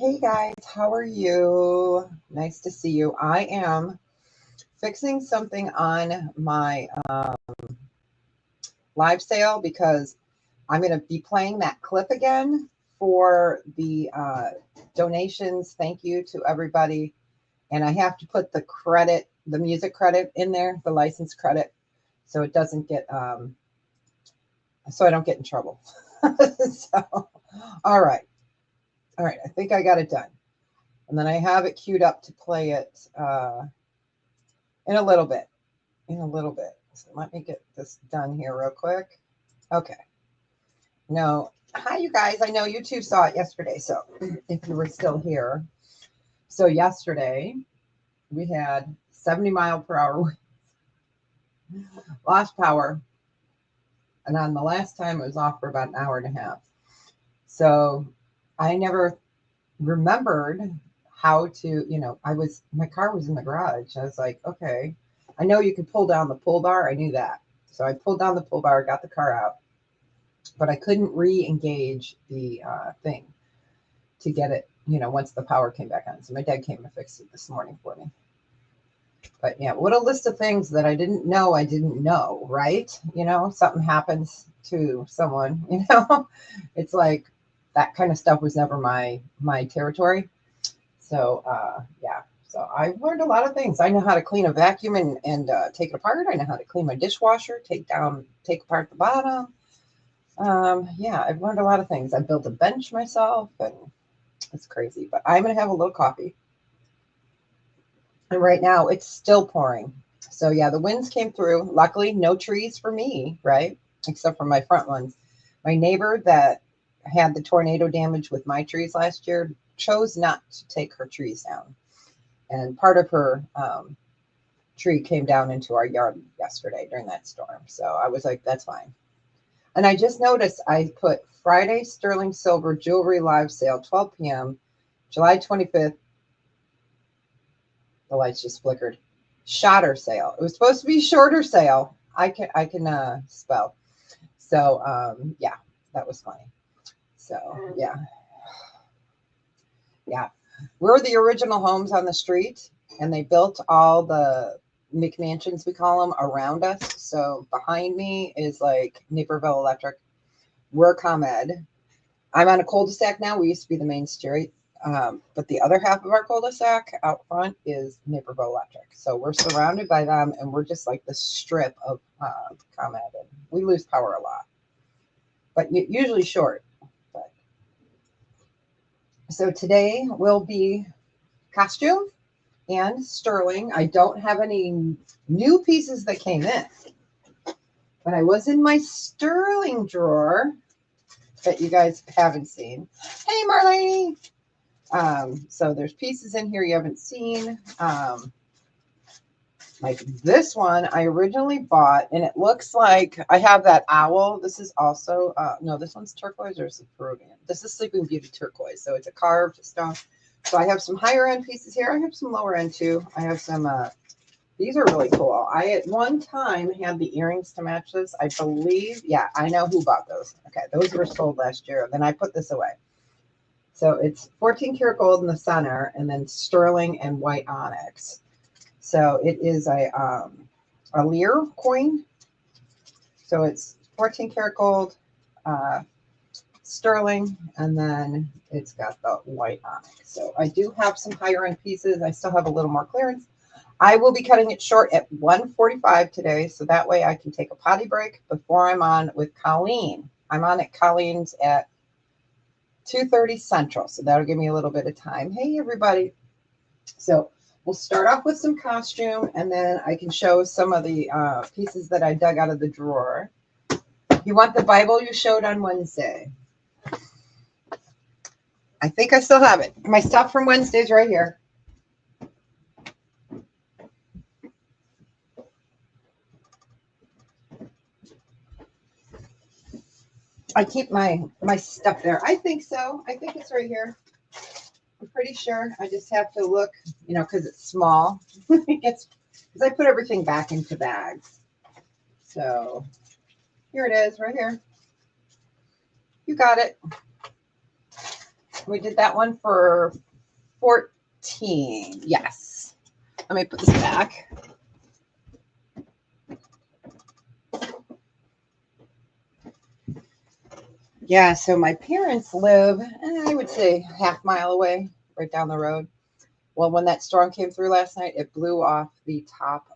Hey guys, how are you? Nice to see you. I am fixing something on my live sale because I'm going to be playing that clip again for the donations. Thank you to everybody. And I have to put the credit, the music credit in there, the license credit, so it doesn't get, so I don't get in trouble. So, all right. All right. I think I got it done. And then I have it queued up to play it in a little bit. So let me get this done here real quick. Okay. No. Hi, you guys. I know you two saw it yesterday. So if you were still here. So yesterday we had 70-mile-per-hour lost power. And on the last time it was off for about an hour and a half. So I never remembered how to, my car was in the garage. I was like, okay, I know you can pull down the pull bar. I knew that. So I pulled down the pull bar, got the car out, but I couldn't re-engage the thing to get it, once the power came back on. So my dad came and fixed it this morning for me. But yeah, what a list of things that I didn't know, right? Something happens to someone, it's like that kind of stuff was never my territory. So yeah, so I've learned a lot of things. I know how to clean a vacuum and take it apart. I know how to clean my dishwasher, take apart the bottom. Yeah, I've learned a lot of things. I built a bench myself, and it's crazy. But I'm gonna have a little coffee. And right now it's still pouring. So yeah, the winds came through. Luckily, no trees for me, right? Except for my front ones. My neighbor that had the tornado damage with my trees last year chose not to take her trees down. And part of her tree came down into our yard yesterday during that storm. So I was like, that's fine. And I just noticed I put Friday sterling silver jewelry live sale, 12 p.m., July 25th. The lights just flickered. Shorter sale. It was supposed to be shorter sale. I can spell. So yeah, that was funny. So yeah. Yeah. We're the original homes on the street, and they built all the McMansions, we call them, around us. So behind me is like Naperville Electric. We're ComEd. I'm on a cul-de-sac now. We used to be the main street. But the other half of our cul-de-sac out front is Naperville Electric. So we're surrounded by them, and we're just like the strip of ComEd. And we lose power a lot, but usually short. But so today will be costume and sterling. I don't have any new pieces that came in, but I was in my sterling drawer that you guys haven't seen. Hey, Marlene. So there's pieces in here you haven't seen. Like this one I originally bought, and it looks like I have that owl. This is also, no, this one's turquoise, or is it Peruvian? This is Sleeping Beauty turquoise. So it's a carved stone. So I have some higher end pieces here. I have some lower end too. I have some, these are really cool. I at one time had the earrings to match this. I believe, yeah, I know who bought those. Okay, those were sold last year. Then I put this away. So it's 14 karat gold in the center, and then sterling and white onyx. So it is a Lear coin. So it's 14 karat gold, sterling, and then it's got the white onyx. So I do have some higher end pieces. I still have a little more clearance. I will be cutting it short at 1:45 today, so that way I can take a potty break before I'm on with Colleen. I'm on at Colleen's at 2:30 Central, so that'll give me a little bit of time. Hey, everybody. So we'll start off with some costume, and then I can show some of the pieces that I dug out of the drawer. You want the Bible you showed on Wednesday? I think I still have it. My stuff from Wednesday's right here. I keep my stuff there. I think so. I think it's right here. I'm pretty sure. I just have to look, because it's small. Because I put everything back into bags. So here it is, right here. You got it. We did that one for 14. Yes. Let me put this back. Yeah, so my parents live, I would say, half-mile away, right down the road. Well, when that storm came through last night, it blew off the top,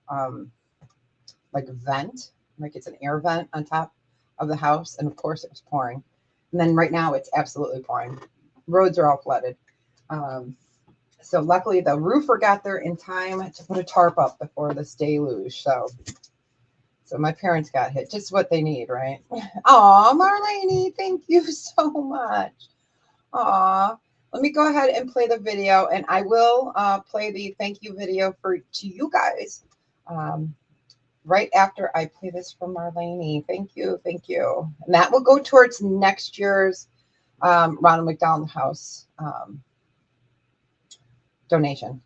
like vent, like it's an air vent on top of the house, and of course it was pouring. And then right now it's absolutely pouring. Roads are all flooded. So luckily the roofer got there in time to put a tarp up before this deluge. So my parents got hit, just what they need, right? Aw, Marlene, thank you so much. Aw, let me go ahead and play the video, and I will play the thank you video to you guys right after I play this for Marlene. Thank you, thank you. And that will go towards next year's Ronald McDonald House donation.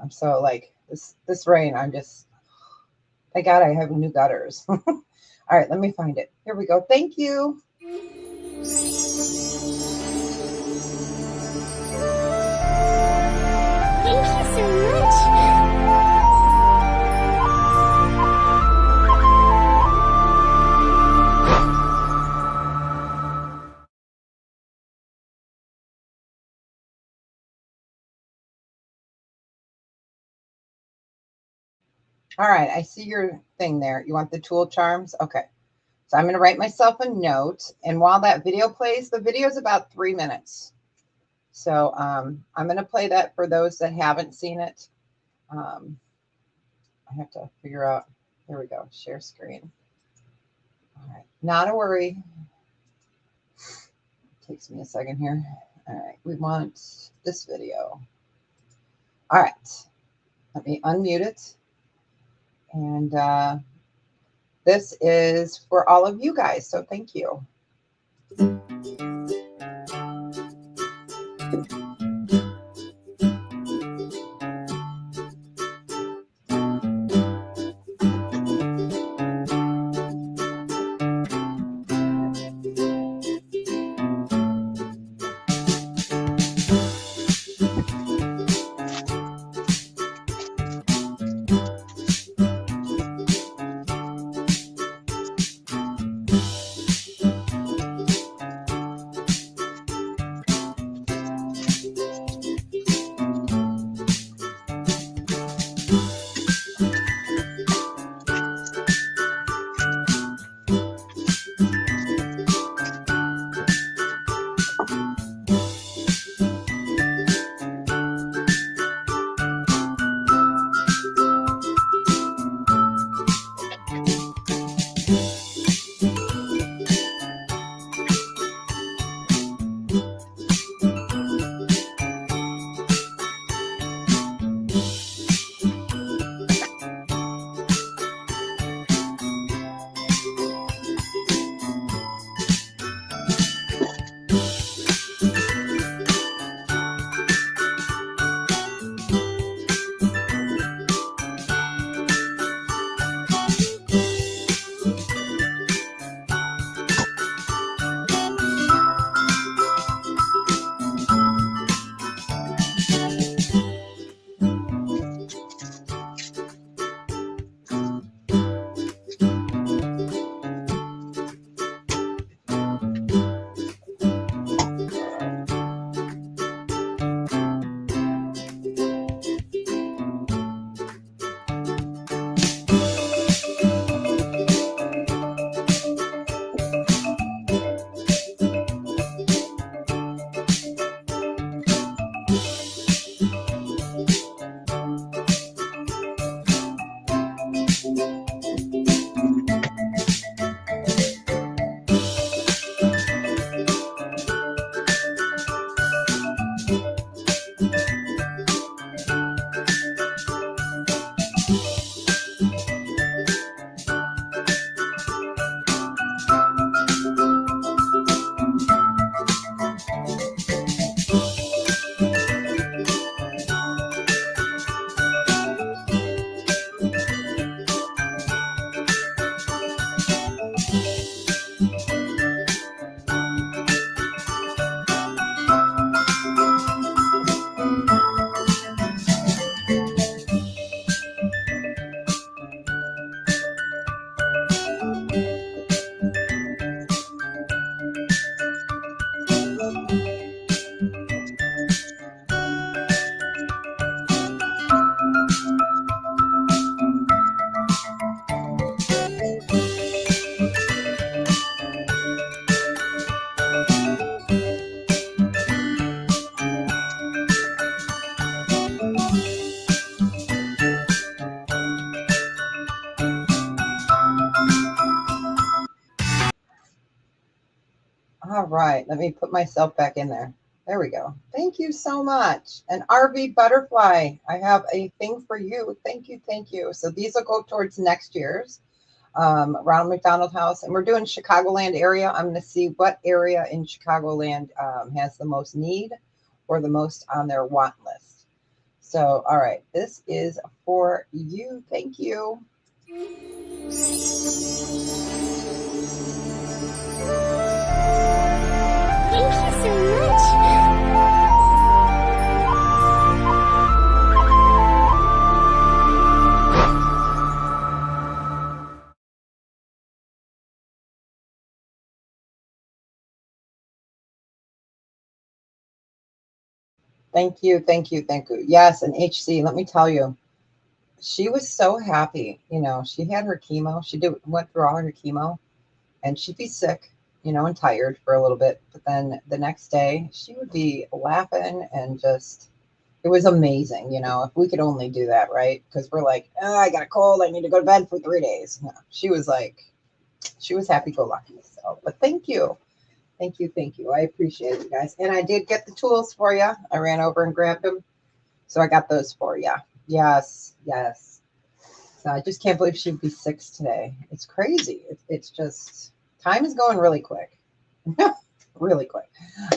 I'm so like this rain. I'm just, thank God I have new gutters. All right, let me find it. Here we go. Thank you. Thank you so much. All right, I see your thing there. You want the tool charms? Okay. So I'm going to write myself a note. And while that video plays, the video is about 3 minutes. So I'm going to play that for those that haven't seen it. I have to figure out, here we go, share screen. All right, not a worry. It takes me a second here. All right, we want this video. All right, let me unmute it. And this is for all of you guys, so thank you. All right, let me put myself back in there. There we go. Thank you so much. And RV Butterfly, I have a thing for you. Thank you, thank you. So these will go towards next year's Ronald McDonald House. And we're doing Chicagoland area. I'm going to see what area in Chicagoland has the most need or the most on their want list. So, all right, this is for you. Thank you. Thank you so much. Thank you, thank you, thank you. Yes, and HC, let me tell you, she was so happy. She had her chemo. She went through all her chemo, and she'd be sick, and tired for a little bit. But then the next day, she would be laughing and just, it was amazing. If we could only do that, right? Because we're like, oh, I got a cold. I need to go to bed for 3 days. No, she was like, she was happy go lucky. So, but thank you. Thank you. Thank you. I appreciate it, guys. And I did get the tools for you. I ran over and grabbed them. So I got those for you. Yes. Yes. So I just can't believe she'd be 6 today. It's crazy. It's just, time is going really quick. Really quick.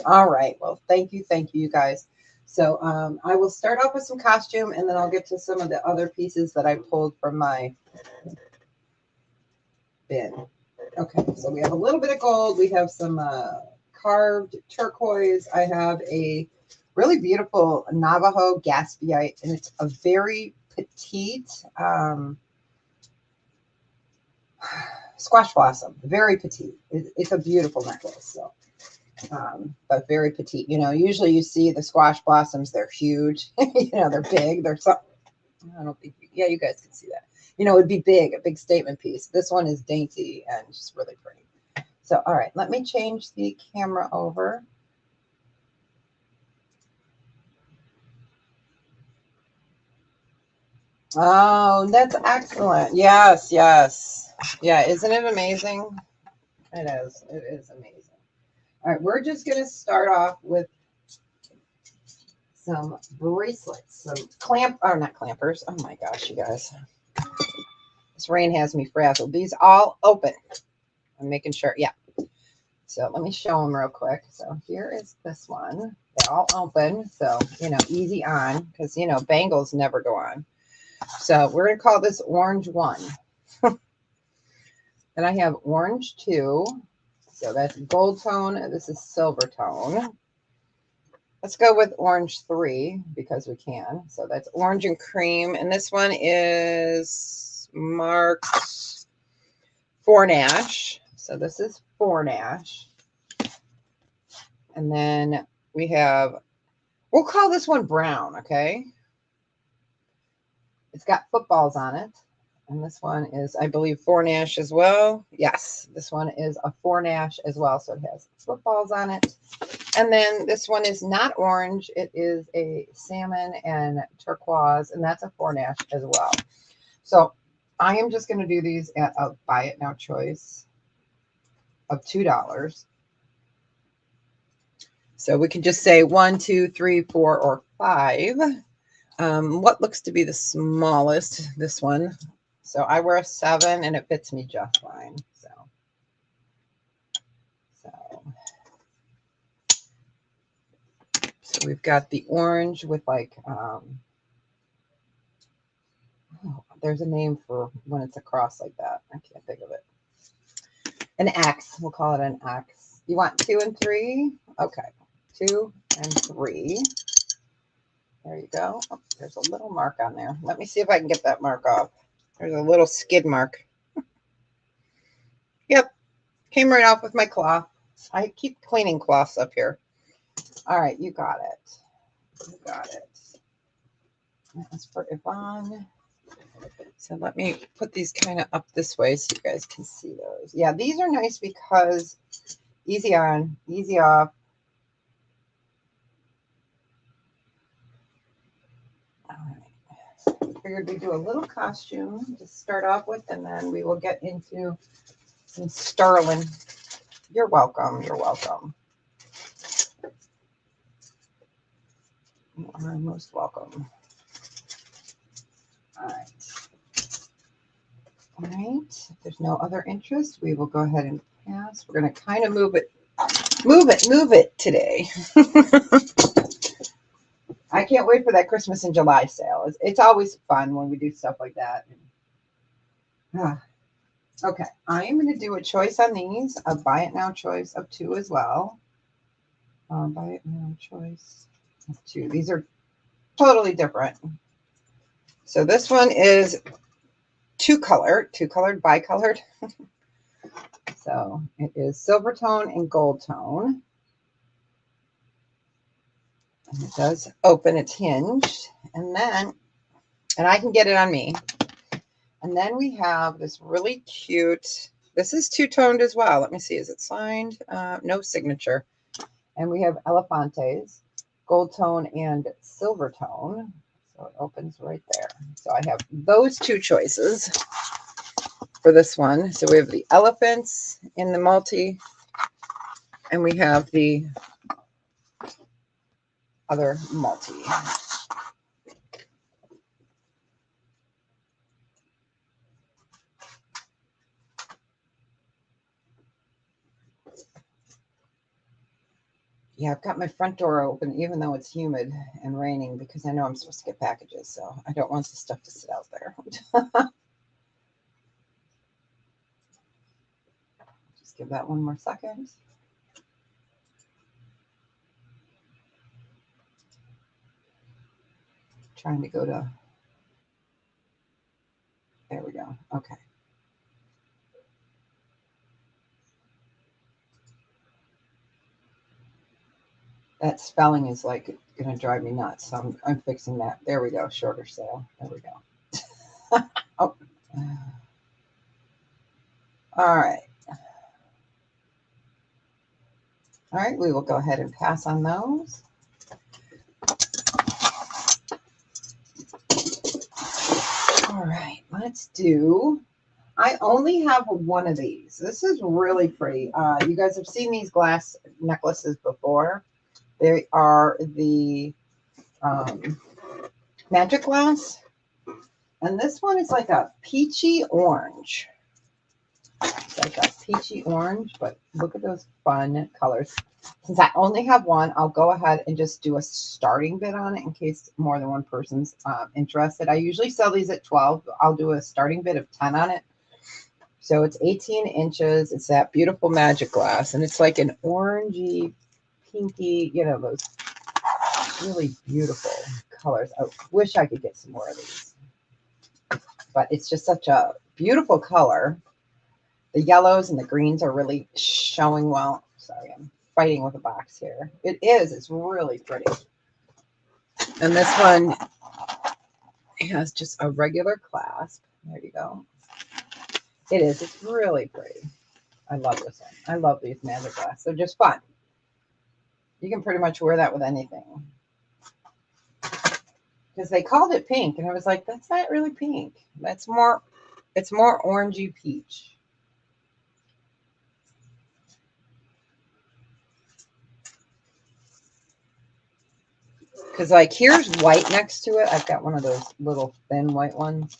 All right. Well, thank you. Thank you, you guys. So I will start off with some costume, and then I'll get to some of the other pieces that I pulled from my bin. Okay. So we have a little bit of gold. We have some carved turquoise. I have a really beautiful Navajo Gatsbyite, and it's a very petite squash blossom, very petite. It's a beautiful necklace. So, but very petite. Usually you see the squash blossoms, they're huge. They're big. They're so. I don't think. Yeah, you guys can see that. It'd be big, a big statement piece. This one is dainty and just really pretty. So, all right, let me change the camera over. Oh, that's excellent. Yes, yes. Yeah, isn't it amazing? It is. It is amazing. All right, we're just going to start off with some bracelets, some not clampers. Oh my gosh, you guys. This rain has me frazzled. These all open. I'm making sure. Yeah. So let me show them real quick. So here is this one. They're all open. So, easy on because, bangles never go on. So we're going to call this orange 1. Then I have orange 2. So that's gold tone. This is silver tone. Let's go with orange 3 because we can. So that's orange and cream. And this one is marked Fornash. So this is Fornash. And then we have, we'll call this one brown, okay? It's got footballs on it. And this one is, I believe, Fornash as well. Yes, this one is a Fornash as well. So it has footballs on it. And then this one is not orange. It is a salmon and turquoise, and that's a Fornash as well. So I am just going to do these at a buy it now choice of $2. So we can just say 1, 2, 3, 4, or 5. What looks to be the smallest? This one. So I wear a 7, and it fits me just fine. So we've got the orange with like, there's a name for when it's a cross like that. I can't think of it. An X. We'll call it an X. You want 2 and 3? Okay. 2 and 3. There you go. Oh, there's a little mark on there. Let me see if I can get that mark off. There's a little skid mark. Yep. Came right off with my cloth. I keep cleaning cloths up here. All right. You got it. You got it. That's for Yvonne. So let me put these kind of up this way so you guys can see those. Yeah, these are nice because easy on, easy off. All right. Figured we'd do a little costume to start off with, and then we will get into some sterling. You're welcome. You're welcome. You are most welcome. All right. All right. If there's no other interest, we will go ahead and pass. We're going to kind of move it today. I can't wait for that Christmas in July sale. It's always fun when we do stuff like that. Okay, I am going to do a choice on these, a buy it now choice of 2 as well. Buy it now choice of 2. These are totally different. So this one is two colored, bicolored. So it is silver tone and gold tone. And it does open, it's hinged. And I can get it on me. And then we have this really cute, this is two-toned as well. Let me see, is it signed? No signature. And we have Elefantes, gold tone and silver tone. So it opens right there. So I have those two choices for this one. So we have the elephants in the multi, and we have the other multi. Yeah, I've got my front door open, even though it's humid and raining, because I know I'm supposed to get packages, so I don't want the stuff to sit out there. Just give that one more second. Trying to go to, there we go. Okay. That spelling is like going to drive me nuts. So I'm fixing that. There we go. Shorter sale. There we go. Oh. All right. All right. We will go ahead and pass on those. All right. Let's do. I only have one of these. This is really pretty. You guys have seen these glass necklaces before. They are the magic glass. And this one is like a peachy orange. It's like a peachy orange, but look at those fun colors. Since I only have one, I'll go ahead and just do a starting bid on it in case more than one person's interested. I usually sell these at 12. I'll do a starting bid of 10 on it. So it's 18 inches. It's that beautiful magic glass. And it's like an orangey, pinky, you know, those really beautiful colors. I wish I could get some more of these. But it's just such a beautiful color. The yellows and the greens are really showing well. Sorry, I'm fighting with a box here. It is. It's really pretty. And this one has just a regular clasp. There you go. It is. It's really pretty. I love this one. I love these magic glass. They're just fun. You can pretty much wear that with anything. Because they called it pink, and I was like, that's not really pink. That's more, it's more orangey peach. Because like here's white next to it. I've got one of those little thin white ones,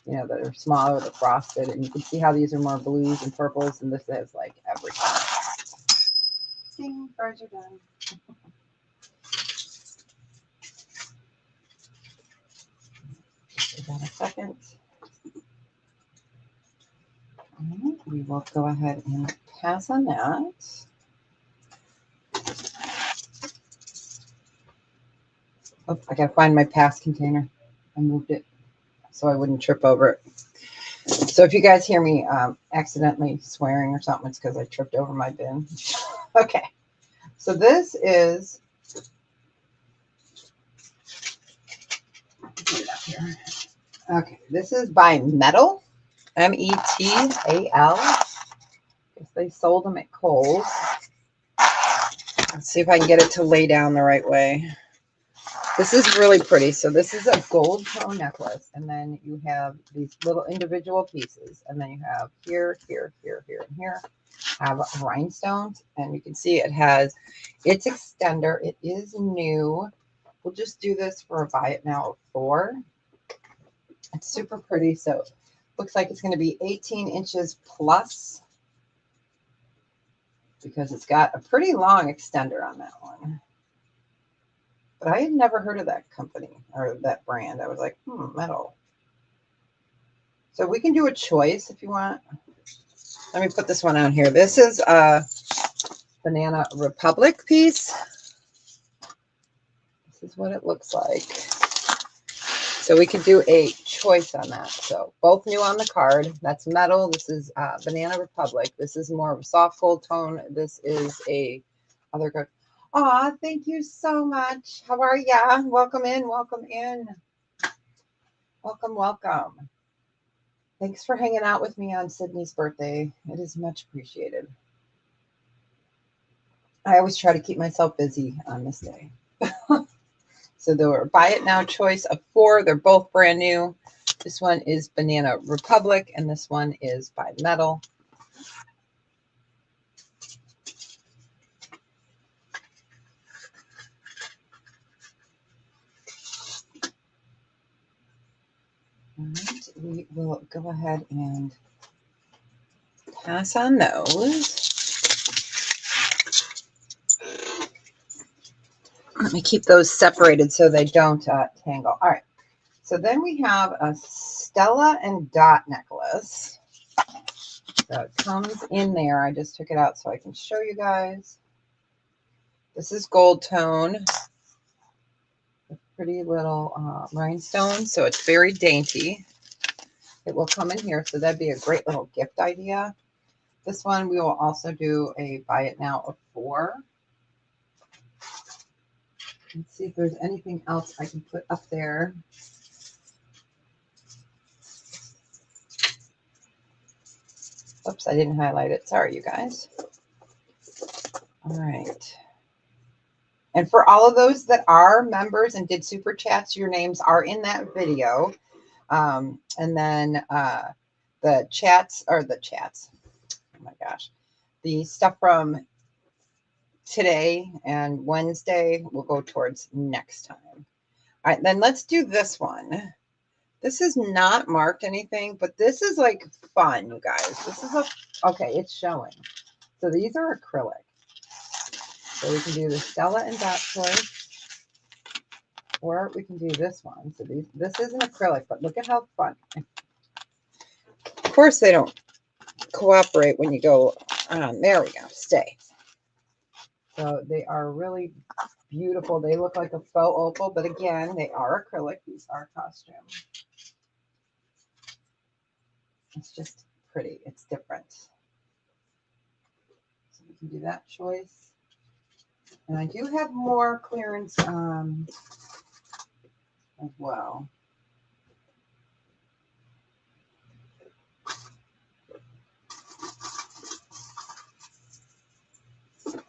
you know, that are smaller, the frosted. And you can see how these are more blues and purples, and this is like everything. Ding, fries are done. Give that a second. Right, we will go ahead and pass on that. Oh, I gotta find my pass container. I moved it so I wouldn't trip over it. So if you guys hear me accidentally swearing or something, it's because I tripped over my bin. Okay. So this is, get it up here. Okay, this is by Metal, Metal. Guess they sold them at Kohl's. Let's see if I can get it to lay down the right way. This is really pretty. So this is a gold tone necklace, and then you have these little individual pieces, and then you have here, here, here, here, and here. have rhinestones, and you can see it has its extender. It is new. We'll just do this for a buy it now of 4. It's super pretty. So looks like it's going to be 18 inches plus because it's got a pretty long extender on that one. But I had never heard of that company or that brand. I was like, metal. So we can do a choice if you want. Let me put this one on here. This is a Banana Republic piece. This is what it looks like. So we could do a choice on that. So both new on the card. That's metal. This is Banana Republic. This is more of a soft gold tone. This is a other card. Aw, thank you so much. How are ya? Welcome in. Welcome in. Welcome, welcome. Thanks for hanging out with me on Sydney's birthday. It is much appreciated. I always try to keep myself busy on this day. So the buy it now choice of 4. They're both brand new. This one is Banana Republic, and this one is by Metal. All right, we will go ahead and pass on those. Let me keep those separated so they don't tangle. All right. So then we have a Stella and Dot necklace. So it comes in there. I just took it out so I can show you guys. This is gold tone. With pretty little rhinestones. So it's very dainty. It will come in here. So that'd be a great little gift idea. This one we will also do a buy it now of 4. Let's see if there's anything else I can put up there. Oops, I didn't highlight it. Sorry, you guys. All right. And for all of those that are members and did super chats, your names are in that video. And then the chats. Oh my gosh. The stuff from today and Wednesday will go towards next time. All right, then let's do this one. This is not marked anything, but this is like fun, you guys. This is okay, it's showing. So these are acrylic. So we can do the Stella and Dot choice, or we can do this one. So this is an acrylic, but look at how fun. Of course, they don't cooperate when you go on. There we go. Stay. So they are really beautiful. They look like a faux opal, but again, they are acrylic. These are costume. It's just pretty. It's different. So we can do that choice. And I do have more clearance as well.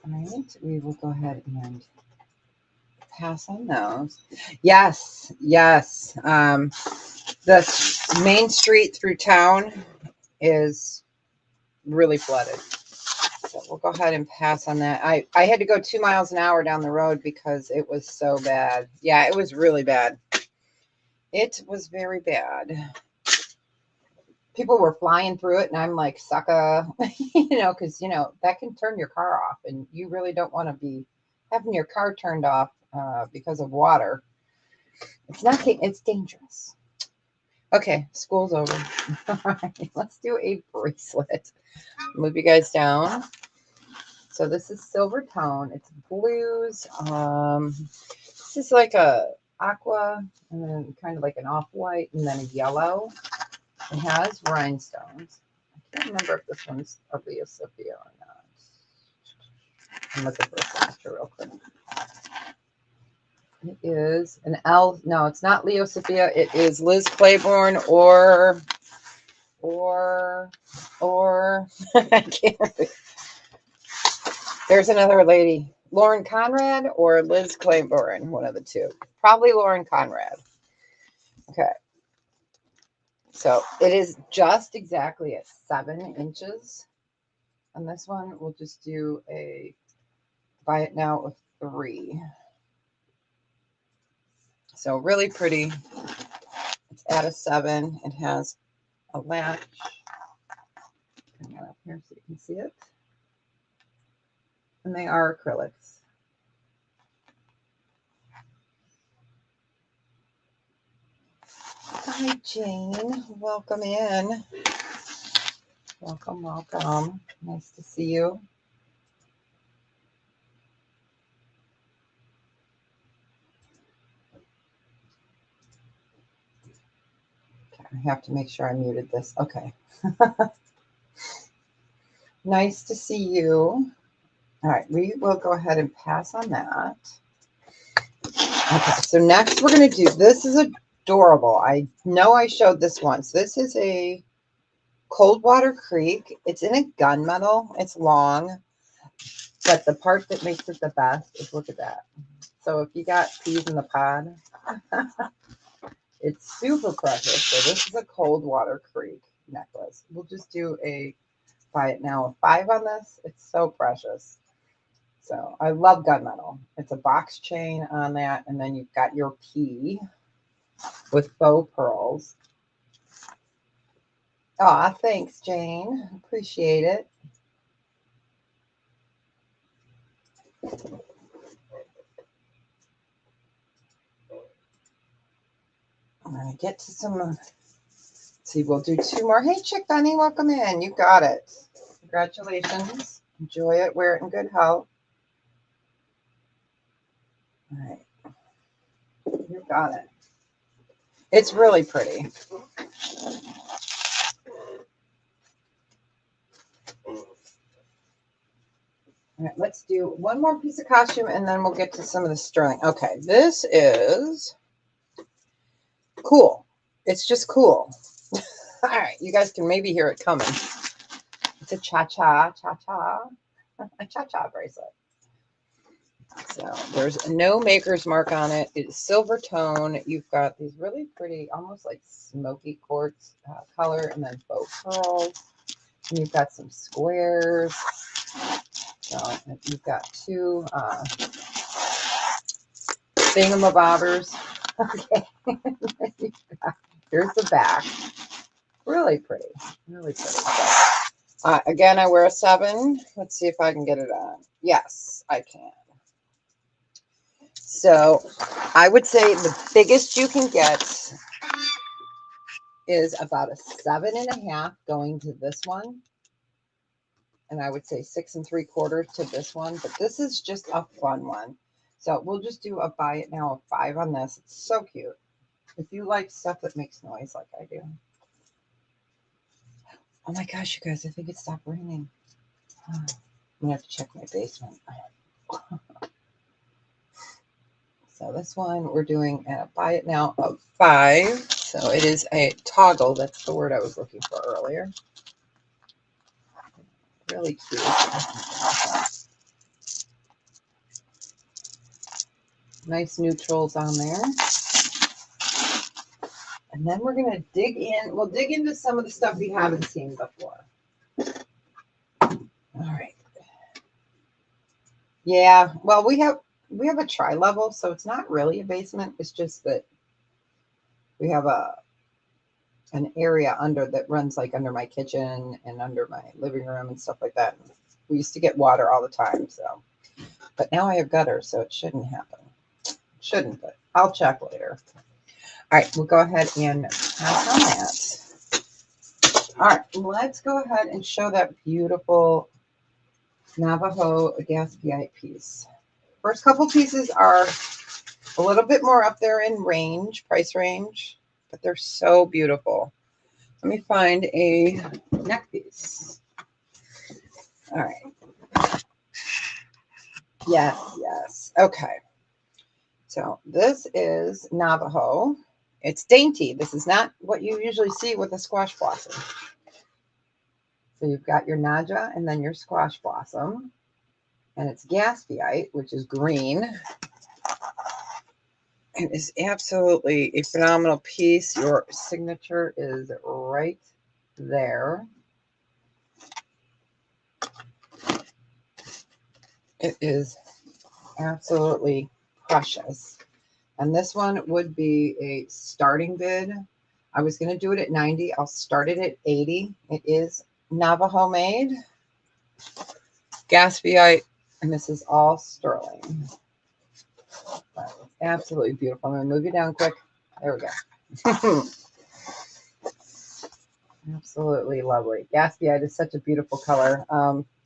All right, we will go ahead and pass on those. Yes, yes. The main street through town is really flooded. So we'll go ahead and pass on that. I had to go 2 miles an hour down the road because it was so bad. Yeah, it was really bad. It was very bad. People were flying through it, and I'm like, sucker, because, that can turn your car off, and you really don't want to be having your car turned off because of water. It's dangerous. Okay, school's over. All right, let's do a bracelet. Move you guys down. So this is silver tone. It's blues. This is like a aqua, and then kind of like an off-white, and then a yellow. It has rhinestones. I can't remember if this one's a Leo Sophia or not. I'm looking for a faster real quick. It is an L. No, it's not Leo Sophia. It is Liz Claiborne or I can't. There's another lady, Lauren Conrad or Liz Claiborne, one of the two. Probably Lauren Conrad. Okay. So it is just exactly at 7 inches. And this one, we'll just do a buy it now of 3. So really pretty. It's at a 7. It has a latch. Bring that up here so you can see it. And they are acrylics. Hi, Jane. Welcome in. Welcome, welcome. Nice to see you. Okay, I have to make sure I muted this. Okay. Nice to see you. All right, we will go ahead and pass on that. Okay, so next we're going to do, this is adorable. I know I showed this once. This is a Coldwater Creek. It's in a gunmetal. It's long, but the part that makes it the best is, look at that. So if you got peas in the pod, it's super precious. So this is a Coldwater Creek necklace. We'll just do a buy it now of 5 on this. It's so precious. So I love gunmetal. It's a box chain on that, and then you've got your pea with faux pearls. Aw, thanks, Jane. Appreciate it. I'm going to get to some, let's see, we'll do 2 more. Hey, Chick Bunny, welcome in. You got it. Congratulations. Enjoy it. Wear it in good health. All right. You got it. It's really pretty. All right, let's do one more piece of costume and then we'll get to some of the sterling. Okay, this is cool. It's just cool. All right, you guys can maybe hear it coming. It's a cha-cha a cha-cha bracelet. So there's no maker's mark on it. It's silver tone. You've got these really pretty, almost like smoky quartz color, and then faux pearls. And you've got some squares. So you've got 2 thingamabobbers. Okay. Here's the back. Really pretty. Really pretty. So, again, I wear a 7. Let's see if I can get it on. Yes, I can. So I would say the biggest you can get is about a 7.5 going to this one. And I would say 6 3/4 to this one. But this is just a fun one. So we'll just do a buy it now of 5 on this. It's so cute. If you like stuff that makes noise like I do. Oh my gosh, you guys, I think it stopped raining. I'm going to have to check my basement. So this one we're doing a buy it now of 5. So it is a toggle. That's the word I was looking for earlier. Really cute. Nice neutrals on there. And then we're going to dig in. We'll dig into some of the stuff we haven't seen before. All right. Yeah, well, we have a tri-level, so it's not really a basement. It's just that we have an area under that runs like under my kitchen and under my living room and stuff like that. We used to get water all the time, so. But now I have gutters, so it shouldn't happen. Shouldn't, but I'll check later. All right, we'll go ahead and pass on that. All right, let's go ahead and show that beautiful Navajo Gatsbyite piece. First couple pieces are a little bit more up there in range, price range, but they're so beautiful. Let me find a neck piece. All right. Yes, yes. Okay. So this is Navajo. It's dainty. This is not what you usually see with a squash blossom. So you've got your Naja and then your squash blossom. And it's Gatsbyite, which is green. It is absolutely a phenomenal piece. Your signature is right there. It is absolutely precious. And this one would be a starting bid. I was going to do it at 90. I'll start it at 80. It is Navajo made. Gatsbyite, and this is all sterling. But it's absolutely beautiful. I'm going to move you down quick. There we go. Absolutely lovely. Gatsbyite is such a beautiful color.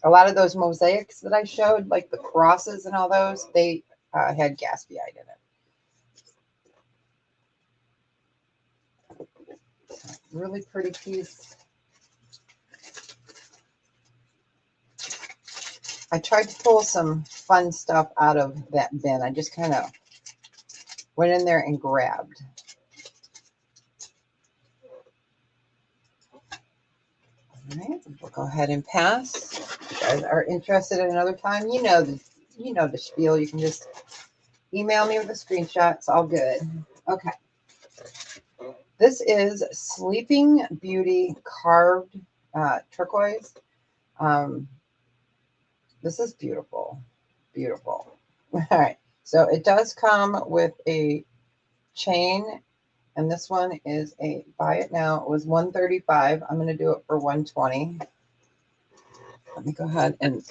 A lot of those mosaics that I showed, like the crosses and all those, they had Gatsbyite in it. Really pretty piece. I tried to pull some fun stuff out of that bin. I just kind of went in there and grabbed. All right, we'll go ahead and pass. If you guys are interested in another time, you know the spiel. You can just email me with a screenshot. It's all good. Okay. This is Sleeping Beauty carved turquoise. This is beautiful. Beautiful. All right. So it does come with a chain, and this one is a buy it now. It was $135. I'm going to do it for $120. Let me go ahead and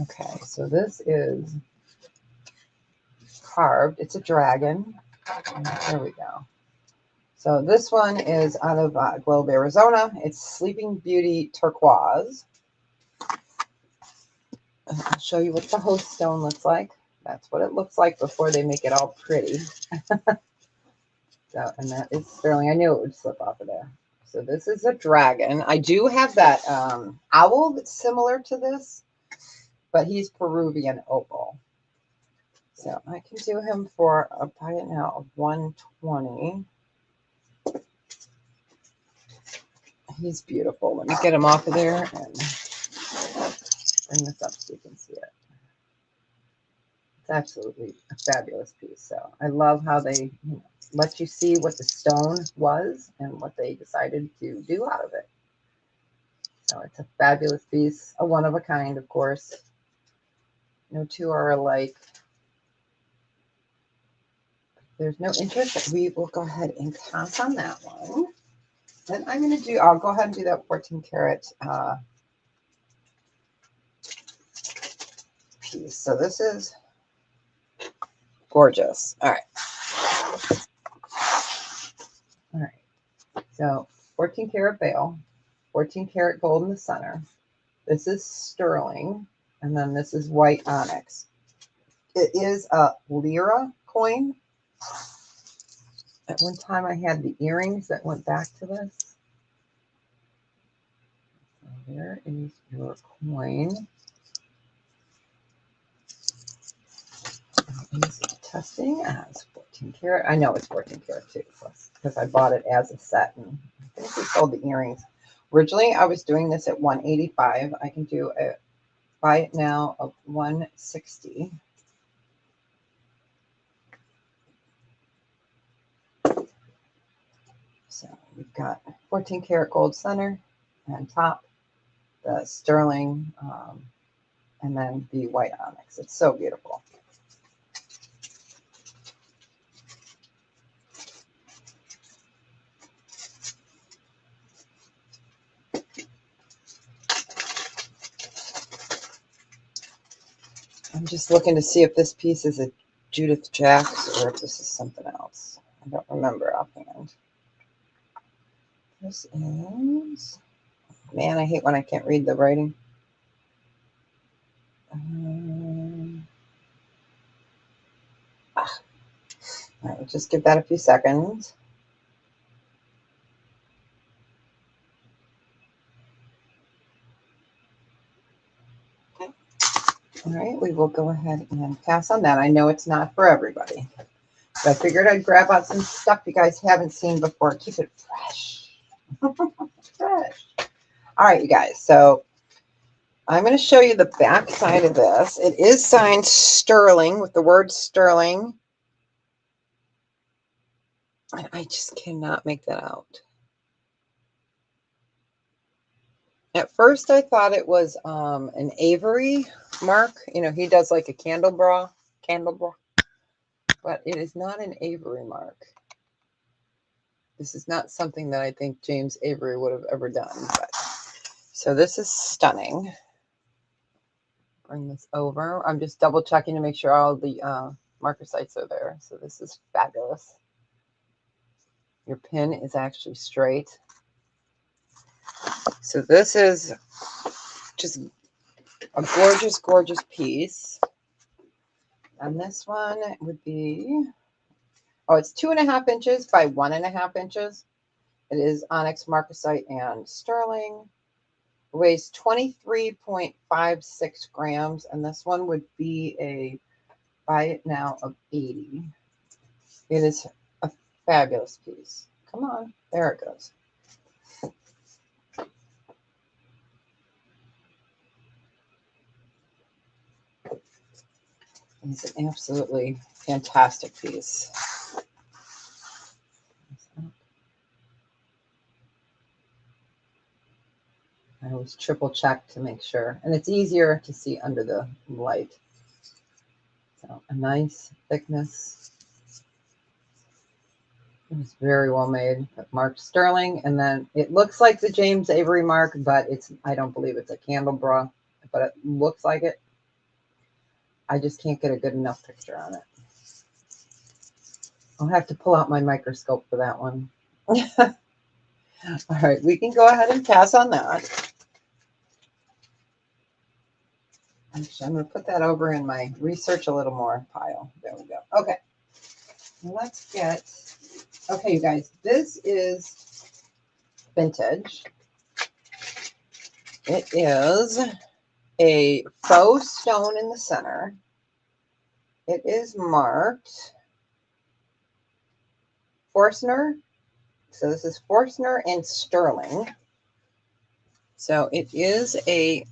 okay. So this is carved. It's a dragon. There we go. So this one is out of Globe, Arizona. It's Sleeping Beauty turquoise. I'll show you what the host stone looks like. That's what it looks like before they make it all pretty. So, and that is sterling. I knew it would slip off of there. So this is a dragon. I do have that owl that's similar to this, but he's Peruvian opal. So I can do him for a buy it now of $120. He's beautiful. Let me get him off of there and bring this up so you can see it. It's absolutely a fabulous piece. So I love how they let you see what the stone was and what they decided to do out of it. So it's a fabulous piece, a one of a kind, of course. No two are alike. There's no interest. We will go ahead and pass on that one. Then I'm going to do, I'll go ahead and do that 14 karat piece. So this is gorgeous. All right. All right. So 14 karat veil, 14 karat gold in the center. This is sterling. And then this is white onyx. It is a lira coin. At one time I had the earrings that went back to this. So there is your coin. Is testing as 14 karat. I know it's 14 karat too, because I bought it as a set, and I think we sold the earrings. Originally, I was doing this at 185. I can do a buy it now of 160. So we've got 14 karat gold center and top, the sterling, and then the white onyx. It's so beautiful. I'm just looking to see if this piece is a Judith Jacks or if this is something else. I don't remember offhand. This is, man, I hate when I can't read the writing. All right, we'll just give that a few seconds. Okay. All right, we will go ahead and pass on that. I know it's not for everybody, but I figured I'd grab out some stuff you guys haven't seen before. Keep it fresh. Fresh. All right, you guys. So I'm going to show you the back side of this. It is signed sterling with the word sterling. And I just cannot make that out. At first, I thought it was an Avery mark. You know, he does like a candle bra, but it is not an Avery mark. This is not something that I think James Avery would have ever done. But so this is stunning. Bring this over. I'm just double checking to make sure all the marker sites are there. So this is fabulous. Your pin is actually straight. So this is just a gorgeous, gorgeous piece. And this one would be, oh, it's 2.5 inches by 1.5 inches. It is onyx, marcasite, and sterling. It weighs 23.56 grams. And this one would be a buy it now of 80. It is a fabulous piece. Come on. There it goes. It's an absolutely fantastic piece. I always triple check to make sure. And it's easier to see under the light. So a nice thickness. It's very well made. Marked sterling. And then it looks like the James Avery mark, but it's, I don't believe it's a candle bra, but it looks like it. I just can't get a good enough picture on it. I'll have to pull out my microscope for that one. All right, we can go ahead and pass on that. Actually, I'm going to put that over in my research a little more pile. There we go. Okay, let's get, okay, you guys, this is vintage. It is a faux stone in the center. It is marked Forstner. So this is Forstner and sterling. So it is a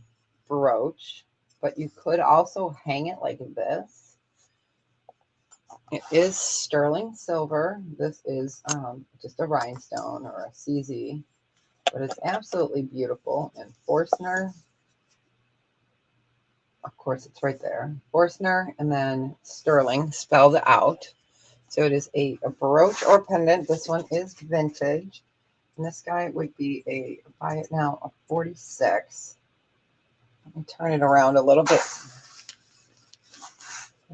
brooch, but you could also hang it like this. It is sterling silver. This is just a rhinestone or a CZ, but it's absolutely beautiful. And Forstner, of course, it's right there. Forstner and then sterling spelled out. So it is a brooch or pendant. This one is vintage. And this guy would be a, buy it now, a 46. Let me turn it around a little bit.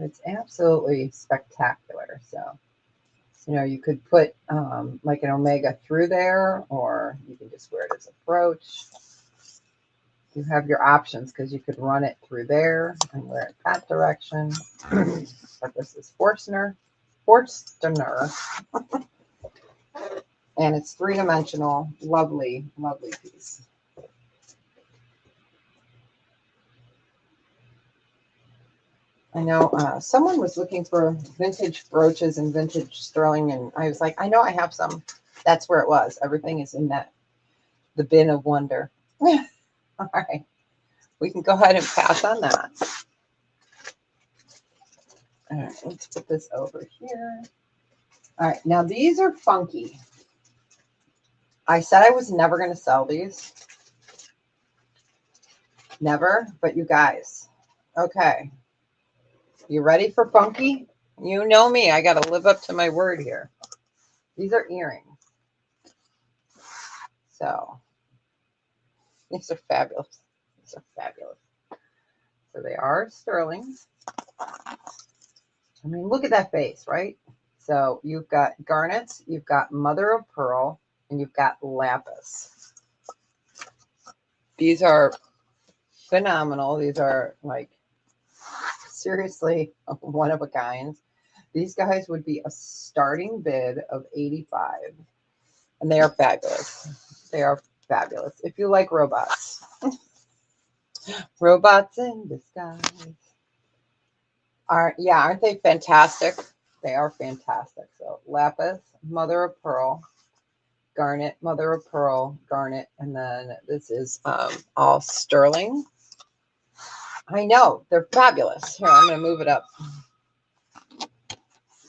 It's absolutely spectacular. So, you know, you could put like an omega through there, or you can just wear it as a brooch. You have your options because you could run it through there and wear it that direction. But this is Forstner. And it's three-dimensional. Lovely, lovely piece. I know someone was looking for vintage brooches and vintage sterling, and I was like, I know I have some. That's where it was. Everything is in that, the bin of wonder. All right. We can go ahead and pass on that. All right, let's put this over here. All right, now these are funky. I said I was never going to sell these. Never, but you guys. Okay. You ready for funky? You know me. I got to live up to my word here. These are earrings. So these are fabulous. These are fabulous. So they are sterling. I mean, look at that face, right? So you've got garnets, you've got mother of pearl, and you've got lapis. These are phenomenal. These are like seriously one of a kind. These guys would be a starting bid of 85, and they are fabulous. They are fabulous. If you like robots, robots in disguise. Aren't they fantastic? They are fantastic. So lapis, mother of pearl, garnet, mother of pearl, garnet, and then this is all sterling. I know they're fabulous. Here, I'm going to move it up.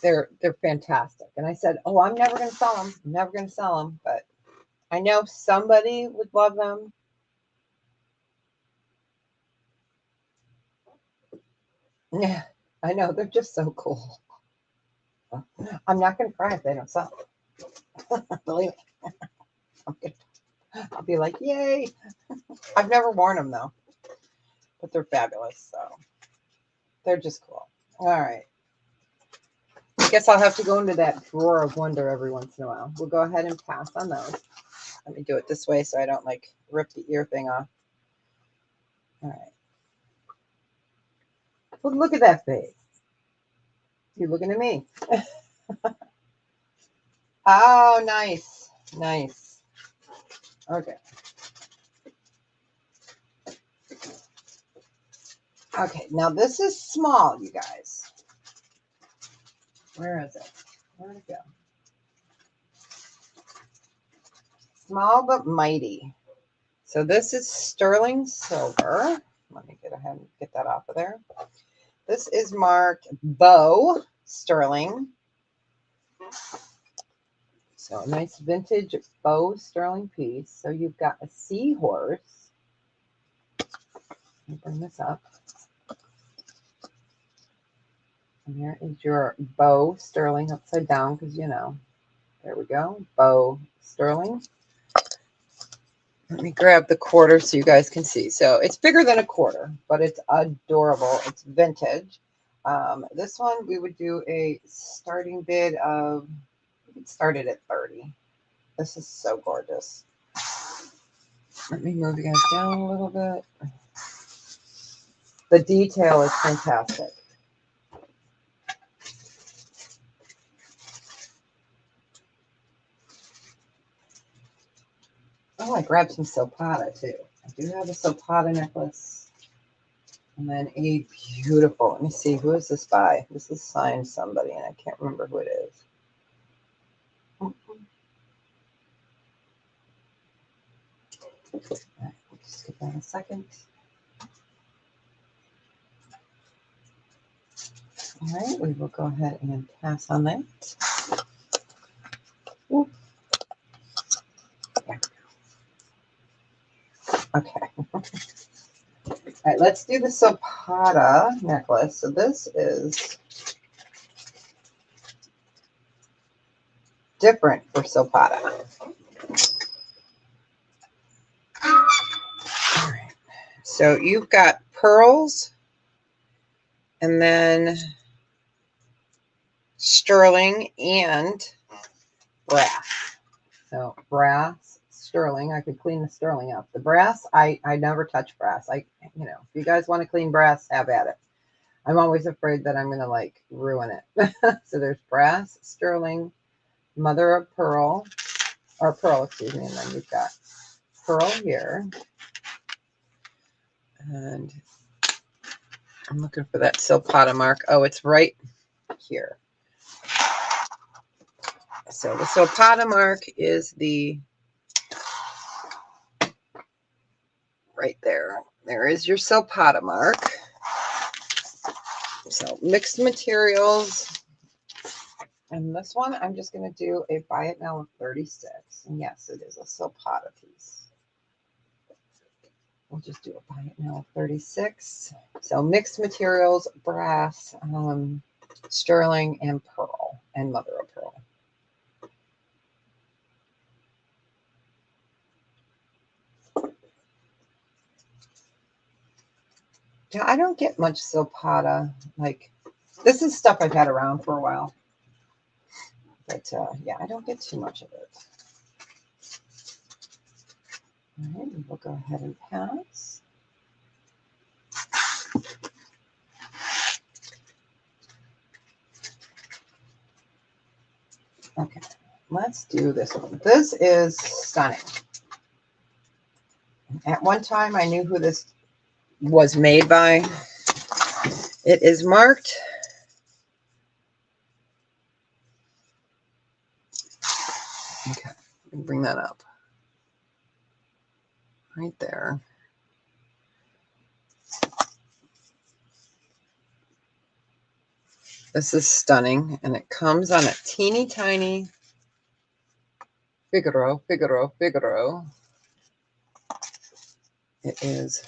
They're fantastic. And I said, oh, I'm never going to sell them. I'm never going to sell them, but I know somebody would love them. Yeah, I know. They're just so cool. I'm not going to cry if they don't sell. Believe me. I'm gonna, I'll be like, yay. I've never worn them though, but they're fabulous. So they're just cool. All right. I guess I'll have to go into that drawer of wonder every once in a while. We'll go ahead and pass on those. Let me do it this way so I don't like rip the ear thing off. All right. Well, look at that face. You looking at me? Oh, nice. Nice. Okay. Okay. Now this is small, you guys. Where is it? Where'd it go? Small but mighty. So this is sterling silver. Let me get ahead and get that off of there. This is marked Bow Sterling. So a nice vintage Bow Sterling piece. So you've got a seahorse. Let me bring this up. And here is your Bow Sterling upside down because, you know, there we go. Bow Sterling. Let me grab the quarter so you guys can see. So it's bigger than a quarter, but it's adorable. It's vintage. This one, we would do a starting bid of, we could start it at 30. This is so gorgeous. Let me move you guys down a little bit. The detail is fantastic. Oh, I grabbed some Silpata too. I do have a Silpata necklace. And then a beautiful, let me see, who is this by? This is signed somebody, and I can't remember who it is. Right, just give that a second. All right, we will go ahead and pass on that. Ooh. Okay. All right, let's do the Silpata necklace. So this is different for Silpata. All right. So you've got pearls and then sterling and brass. So brass, sterling. I could clean the sterling up. The brass, I never touch brass. You know, if you guys want to clean brass, have at it. I'm always afraid that I'm going to like ruin it. So there's brass, sterling, mother of pearl, or pearl, excuse me. And then you've got pearl here. And I'm looking for that Silpata mark. Oh, it's right here. So the Silpata mark is the right there. There is your Silpata mark. So mixed materials. And this one, I'm just going to do a buy it now of 36. And yes, it is a Silpata piece. We'll just do a buy it now of 36. So mixed materials, brass, sterling, and pearl, and mother of pearl. Yeah, I don't get much Silpata. Like, this is stuff I've had around for a while. But yeah, I don't get too much of it. All right, we'll go ahead and pass. Okay, let's do this one. This is stunning. At one time, I knew who this was made by. It is marked. Okay, let me bring that up. Right there. This is stunning, and it comes on a teeny tiny Figaro. It is,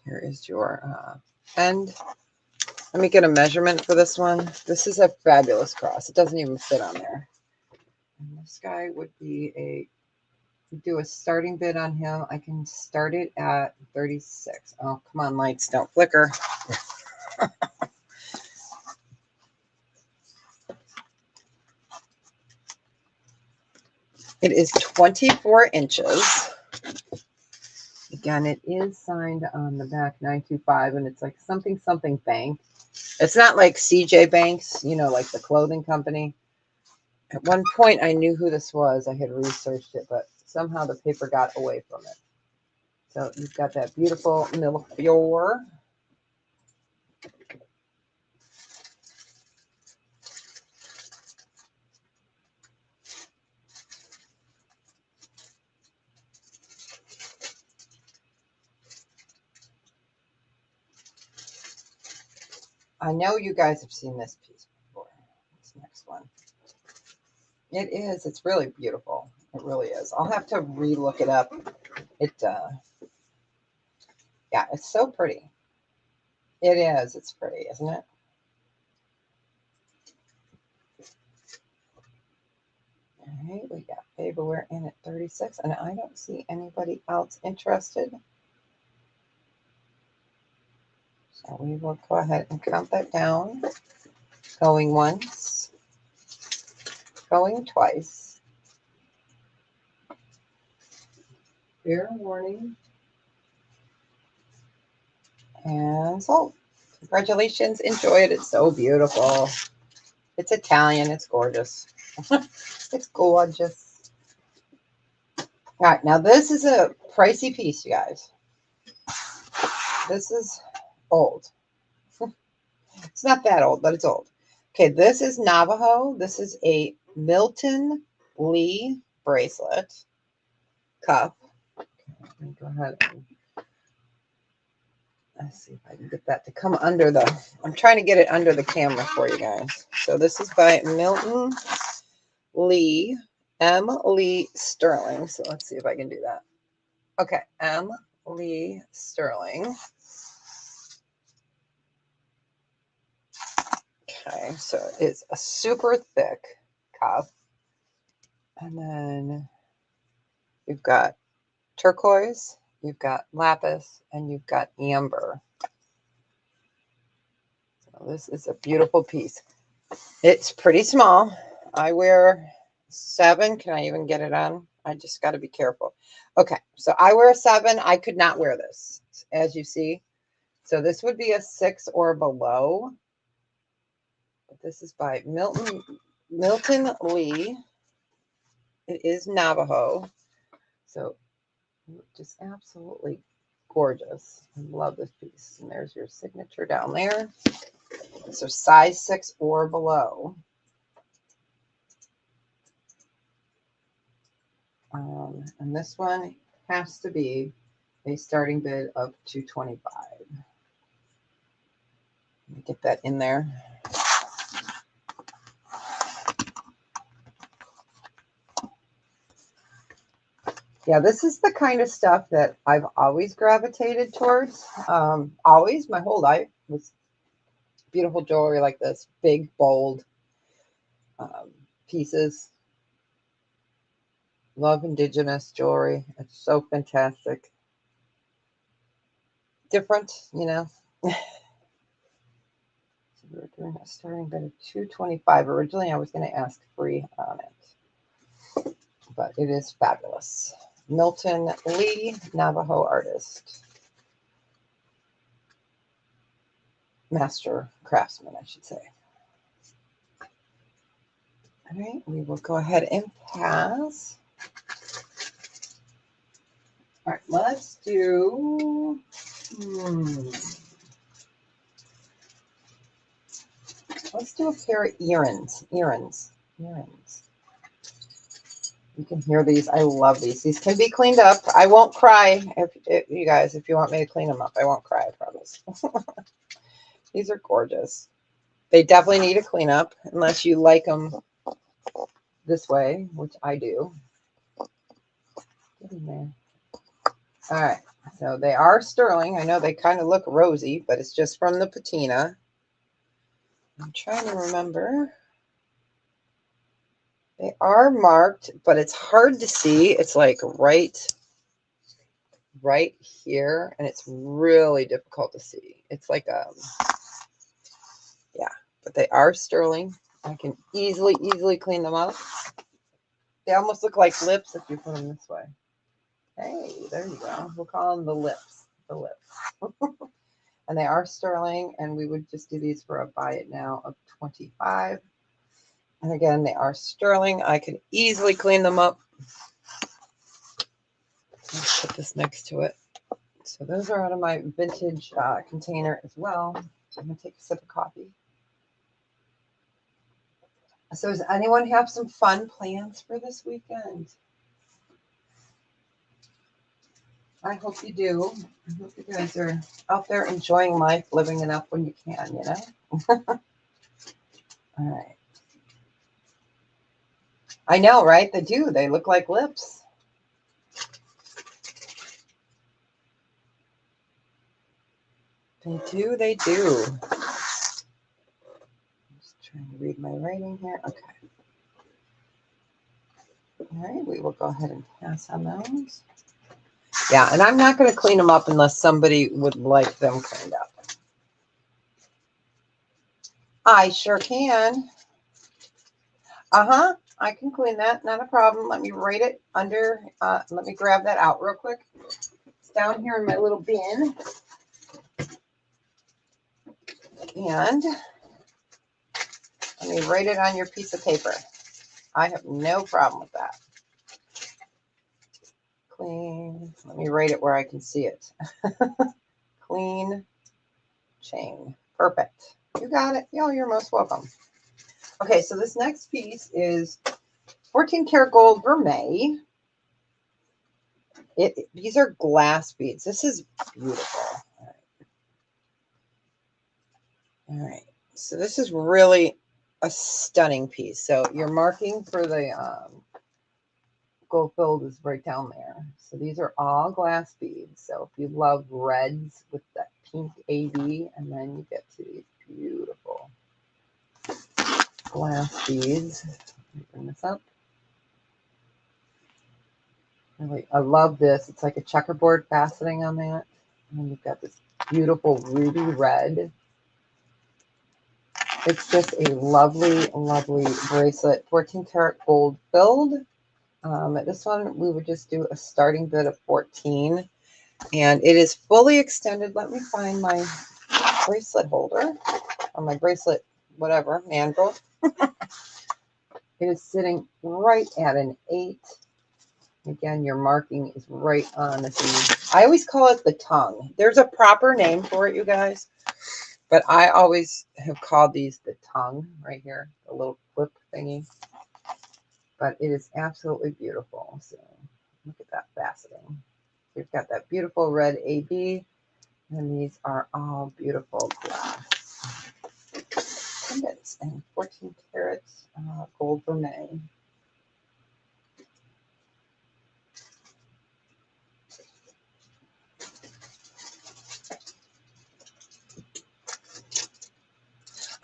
here is your end. Let me get a measurement for this one. This is a fabulous cross. It doesn't even fit on there. And this guy would be do a starting bid on him. I can start it at 36. Oh, come on, lights, don't flicker. It is 24 inches. Again, it is signed on the back 925, and it's like something bank. It's not like CJ Banks, you know, like the clothing company. At one point, I knew who this was. I had researched it, but somehow the paper got away from it. So you've got that beautiful Millefiore. I know you guys have seen this piece before. This next one. It is. It's really beautiful. It really is. I'll have to re-look it up. Yeah, it's so pretty. It is. It's pretty, isn't it? All right, we got Baberware in at 36, and I don't see anybody else interested. So we will go ahead and count that down. Going once, going twice. Fair warning. And sold. Congratulations. Enjoy it. It's so beautiful. It's Italian. It's gorgeous. It's gorgeous. All right. Now, this is a pricey piece, you guys. This is old. It's not that old, but it's old. Okay. This is Navajo. This is a Milton Lee bracelet cuff. Okay, let me go ahead and let's see if I can get that to come under I'm trying to get it under the camera for you guys. So this is by Milton Lee, M. Lee Sterling. So let's see if I can do that. Okay, M. Lee Sterling. Okay, so it's a super thick cuff. And then you've got turquoise, you've got lapis, and you've got amber. So this is a beautiful piece. It's pretty small. I wear 7. Can I even get it on? I just got to be careful. Okay, so I wear a 7. I could not wear this, as you see. So this would be a 6 or below. But this is by Milton Lee. It is Navajo. So just absolutely gorgeous. I love this piece. And there's your signature down there. So size 6 or below. And this one has to be a starting bid of $225. Let me get that in there. Yeah, this is the kind of stuff that I've always gravitated towards. Always, my whole life, was beautiful jewelry like this, big, bold pieces. Love indigenous jewelry. It's so fantastic. Different, you know. So we're doing a starting bid of $225. Originally, I was going to ask free on it, but it is fabulous. Milton Lee, Navajo artist. Master craftsman, I should say. All right, we will go ahead and pass. All right, let's do, let's do a pair of earrings. You can hear these. I love these. These can be cleaned up. I won't cry if you guys, if you want me to clean them up. I won't cry, I promise. These are gorgeous. They definitely need a cleanup unless you like them this way, which I do. Get in there. All right. So they are sterling. I know they kind of look rosy, but it's just from the patina. I'm trying to remember. They are marked, but it's hard to see. It's like right here, and it's really difficult to see. It's like yeah, but they are sterling. I can easily clean them up. They almost look like lips if you put them this way. Hey, there you go. We'll call them the lips. The lips. And they are sterling, and we would just do these for a buy it now of 25. And again, they are sterling. I can easily clean them up. Let's put this next to it. So those are out of my vintage container as well. I'm going to take a sip of coffee. So does anyone have some fun plans for this weekend? I hope you do. I hope you guys are out there enjoying life, living it up when you can, you know? All right. I know, right? They do. They look like lips. They do. They do. I'm just trying to read my writing here. Okay. All right. We will go ahead and pass on those. Yeah, and I'm not going to clean them up unless somebody would like them cleaned up. I sure can. Uh-huh. I can clean that. Not a problem. Let me write it under. Let me grab that out real quick. It's down here in my little bin. And let me write it on your piece of paper. I have no problem with that. Clean. Let me write it where I can see it. Clean chain. Perfect. You got it. Yo, you're most welcome. Okay, so this next piece is 14 karat gold vermeil. These are glass beads. This is beautiful. All right. So this is really a stunning piece. So your marking for the gold filled is right down there. So these are all glass beads. So if you love reds with that pink AB, and then you get to these beautiful glass beads. Let me bring this up. Really, I love this. It's like a checkerboard faceting on that. And you've got this beautiful ruby red. It's just a lovely, lovely bracelet. 14 karat gold filled. This one, we would just do a starting bid of 14. And it is fully extended. Let me find my bracelet holder, or my bracelet, whatever, mandrel. It is sitting right at an 8. Again, your marking is right on the bead. I always call it the tongue. There's a proper name for it, you guys. But I always have called these the tongue right here, the little clip thingy. But it is absolutely beautiful. So look at that faceting. We've got that beautiful red AB, and these are all beautiful glass pendants and 14 karat gold vermeil.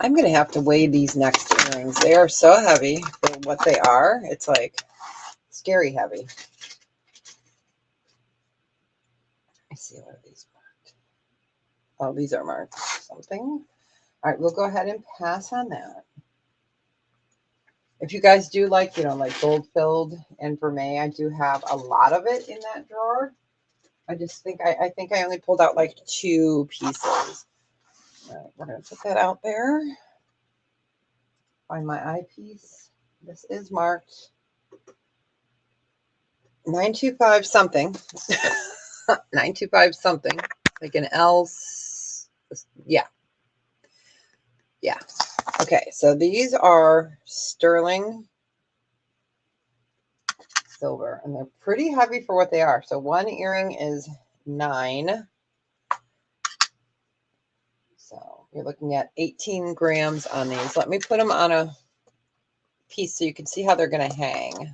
I'm going to have to weigh these next earrings. They are so heavy for what they are. It's like scary heavy. I see, what are these marked? Oh, these are marked something. All right, we'll go ahead and pass on that. If you guys do like, like gold filled and vermeil, I do have a lot of it in that drawer. I just think I think I only pulled out like 2 pieces. All right, we're going to put that out there. Find my eyepiece. This is marked 925 something. 925 something. Like an L. Yeah. Yeah. Okay, so these are sterling silver, and they're pretty heavy for what they are. So one earring is 9. So you're looking at 18 grams on these. Let me put them on a piece so you can see how they're going to hang.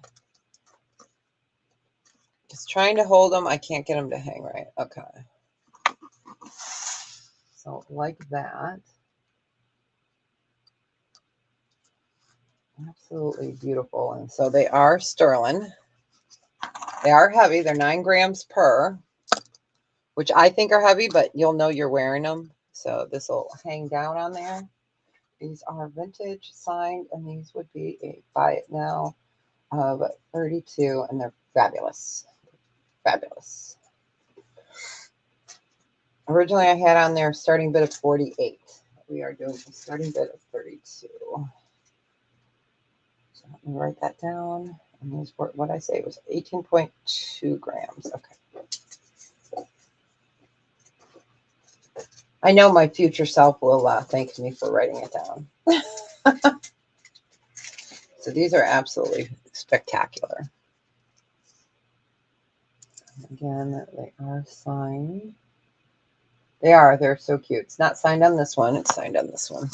Just trying to hold them. I can't get them to hang right. Okay. So like that. Absolutely beautiful. And so they are sterling. They are heavy. They're 9 grams per, which I think are heavy, but you'll know you're wearing them. So this will hang down on there. These are vintage signed, and these would be a buy it now of 32, and they're fabulous. Fabulous. Originally, I had on there starting bid of 48. We are doing a starting bid of 32. So let me write that down. And these were, what I say, it was 18.2 grams. Okay. I know my future self will thank me for writing it down. So these are absolutely spectacular. Again, they are signed. They are. They're so cute. It's not signed on this one. It's signed on this one.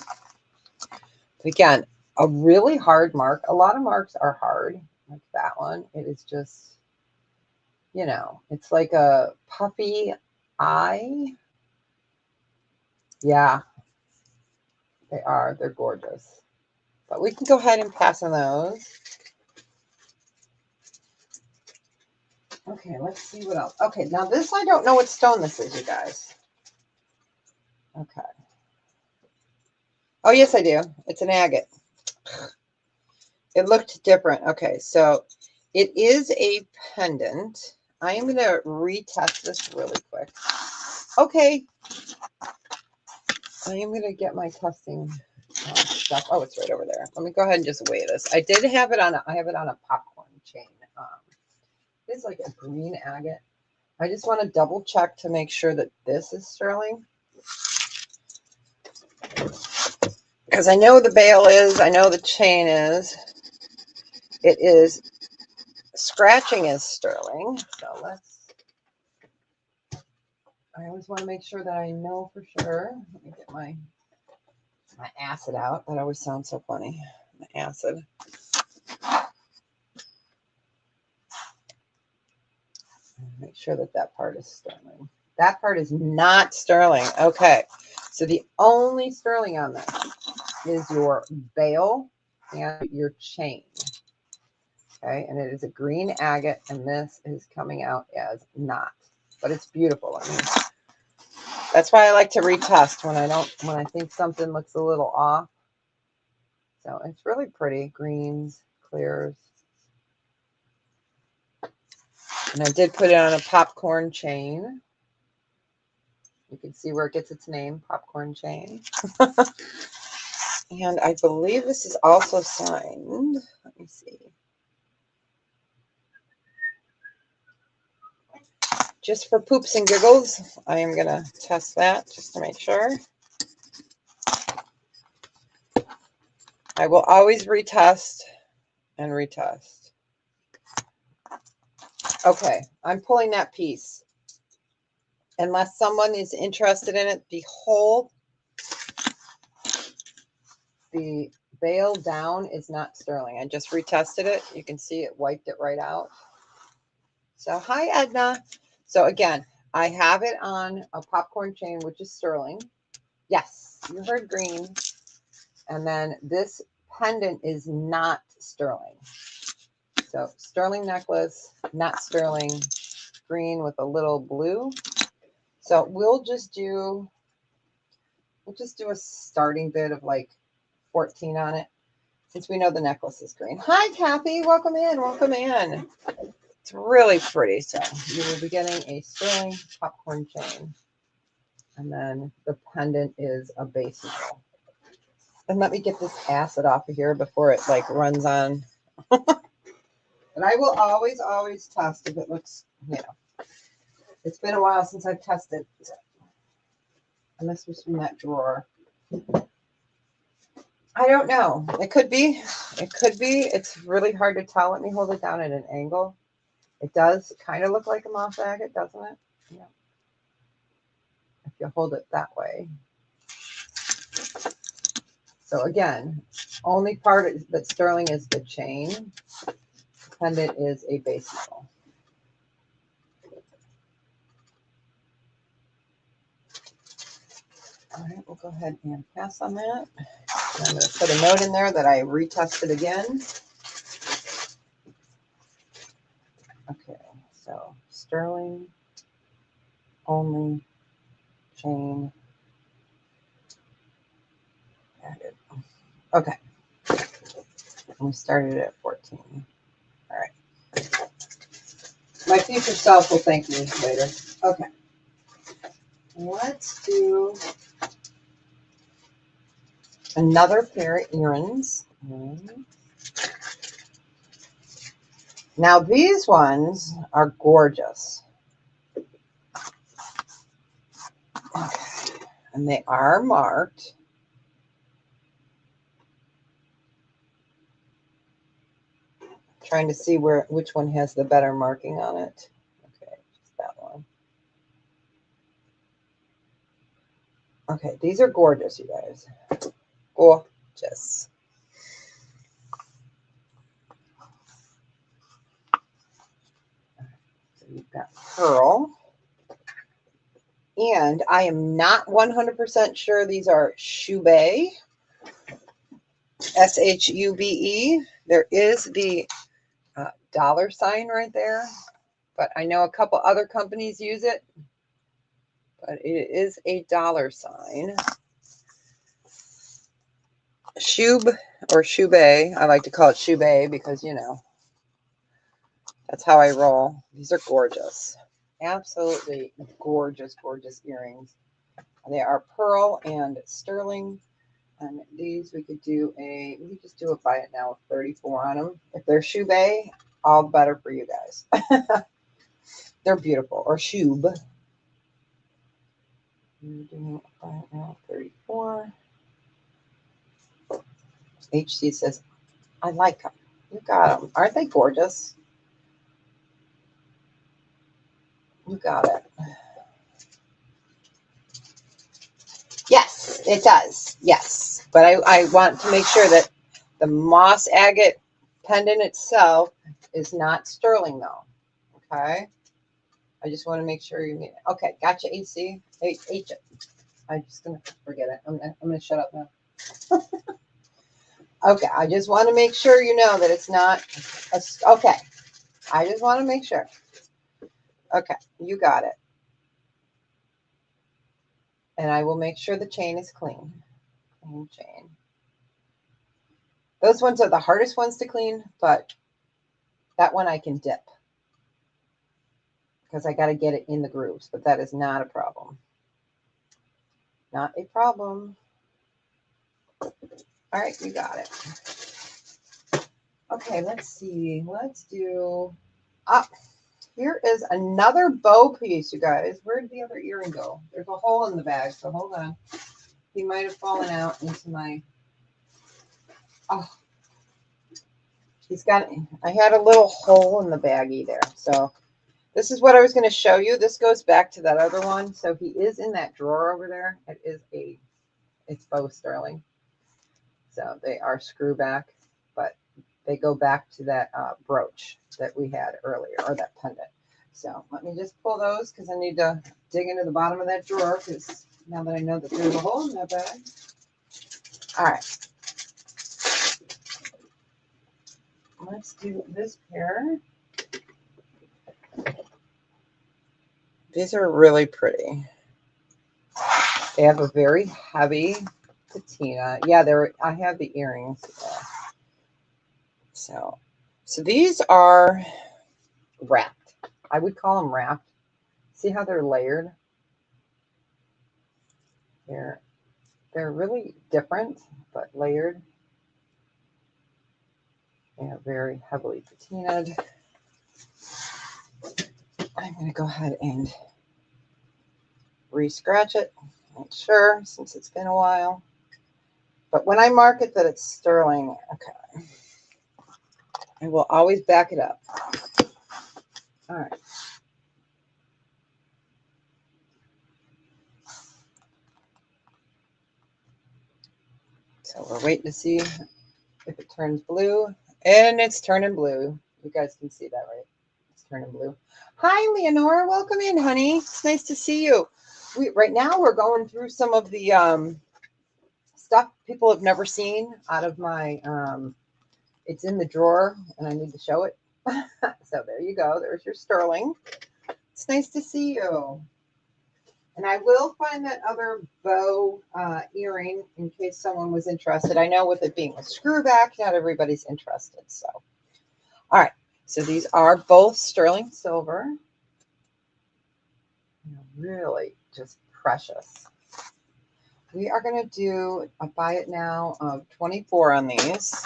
But again, a really hard mark. A lot of marks are hard, like that one. It is just, you know, it's like a puffy eye. Yeah, they are. They're gorgeous. But we can go ahead and pass on those. Okay, let's see what else. Okay, now this, I don't know what stone this is, you guys. Okay. Oh, yes, I do. It's an agate. It looked different. Okay, so it is a pendant. I am going to retest this really quick. Okay. I am going to get my testing stuff. Oh, it's right over there. Let me go ahead and just weigh this. I did have it on I have it on a popcorn chain. It's like a green agate. I just want to double check to make sure that this is sterling. Because I know the bail is, I know the chain is. It is, scratching is sterling. So let's, I always want to make sure that I know for sure. Let me get my acid out. That always sounds so funny. My acid. Make sure that that part is sterling. That part is not sterling. Okay. So the only sterling on this is your bail and your chain. Okay. And it is a green agate, and this is coming out as not. But it's beautiful. I mean, that's why I like to retest when I think something looks a little off. So it's really pretty. Greens, clears. And I did put it on a popcorn chain. You can see where it gets its name, popcorn chain. And I believe this is also signed. Let me see. Just for poops and giggles, I am going to test that just to make sure. I will always retest and retest. Okay, I'm pulling that piece. Unless someone is interested in it, the bail down is not sterling. I just retested it. You can see it wiped it right out. So hi, Edna. So again, I have it on a popcorn chain, which is sterling. Yes, you heard green. And then this pendant is not sterling. So sterling necklace, not sterling, green with a little blue. So we'll just do a starting bid of like 14 on it, since we know the necklace is green. Hi, Kathy. Welcome in. Welcome in. It's really pretty. So you will be getting a sterling popcorn chain. And then the pendant is a base metal. And let me get this acid off of here before it like runs on. And I will always, always test if it looks, you know. It's been a while since I've tested. And this was from that drawer. I don't know. It could be. It could be. It's really hard to tell. Let me hold it down at an angle. It does kind of look like a moss agate, doesn't it? Yeah. If you hold it that way. So again, only part that sterling is the chain. The pendant is a base metal. All right, we'll go ahead and pass on that. I'm going to put a note in there that I retested again. Okay, so sterling only chain added. Okay, and we started at 14. All right. My future self will thank me later. Okay. Let's do another pair of earrings. Now these ones are gorgeous. Okay. And they are marked. Trying to see which one has the better marking on it. Okay, just that one. Okay, these are gorgeous, you guys. Gorgeous. So you've got pearl. And I am not 100% sure these are Shube. S-H-U-B-E. There is the dollar sign right there. But I know a couple other companies use it. But it is a dollar sign. Shube or Shube. I like to call it Shube because, you know, that's how I roll. These are gorgeous. Absolutely gorgeous, gorgeous earrings. They are pearl and sterling. And these we could just do a buy it now with 34 on them. If they're Shube, all better for you guys. They're beautiful. Or Shube. We're doing a buy it now 34. HC says, I like them. You got them. Aren't they gorgeous? You got it. Yes, it does. Yes. But I want to make sure that the moss agate pendant itself is not sterling, though. Okay? I just want to make sure you mean it. Okay, gotcha, AC. H. I'm just going to forget it. I'm going to shut up now. Okay, I just want to make sure you know that it's not. Okay, I just want to make sure. Okay, you got it. And I will make sure the chain is clean. Clean chain. Those ones are the hardest ones to clean, but that one I can dip because I got to get it in the grooves, but that is not a problem. Not a problem. All right, you got it. Okay, let's see. Let's do here is another bow piece, you guys. Where did the other earring go? There's a hole in the bag, so hold on. He might have fallen out into my I had a little hole in the baggie there. So this is what I was going to show you. This goes back to that other one. So he is in that drawer over there. It's bow sterling. So they are screw back, but they go back to that brooch that we had earlier, or that pendant. So let me just pull those because I need to dig into the bottom of that drawer because now that I know that there's a hole in that bag. All right. Let's do this pair. These are really pretty. They have a very heavy patina. Yeah, I have the earrings. So these are wrapped. I would call them wrapped. See how they're layered? They're really different, but layered. They are very heavily patinaed. I'm going to go ahead and re-scratch it. Make sure, since it's been a while. But when I mark it that it's sterling, okay, I will always back it up. All right. So we're waiting to see if it turns blue. And it's turning blue. You guys can see that, right? It's turning blue. Hi, Leonora. Welcome in, honey. It's nice to see you. Right now we're going through some of the stuff people have never seen out of my, it's in the drawer and I need to show it. So there you go. There's your sterling. It's nice to see you. And I will find that other bow earring in case someone was interested. I know with it being a screw back, not everybody's interested. So, all right. So these are both sterling silver. Really just precious. We are going to do a buy it now of 24 on these.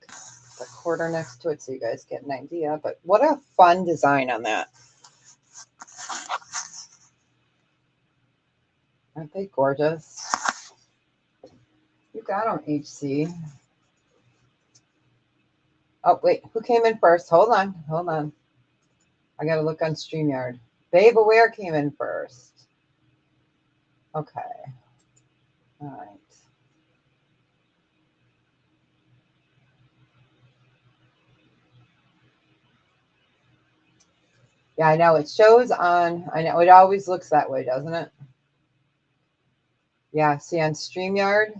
The quarter next to it so you guys get an idea. But what a fun design on that. Aren't they gorgeous? You got them, HC. Oh, wait. Who came in first? Hold on. Hold on. I got to look on StreamYard. Babe Aware came in first. Okay. All right. Yeah, I know. It shows on, I know. It always looks that way, doesn't it? Yeah, see on StreamYard.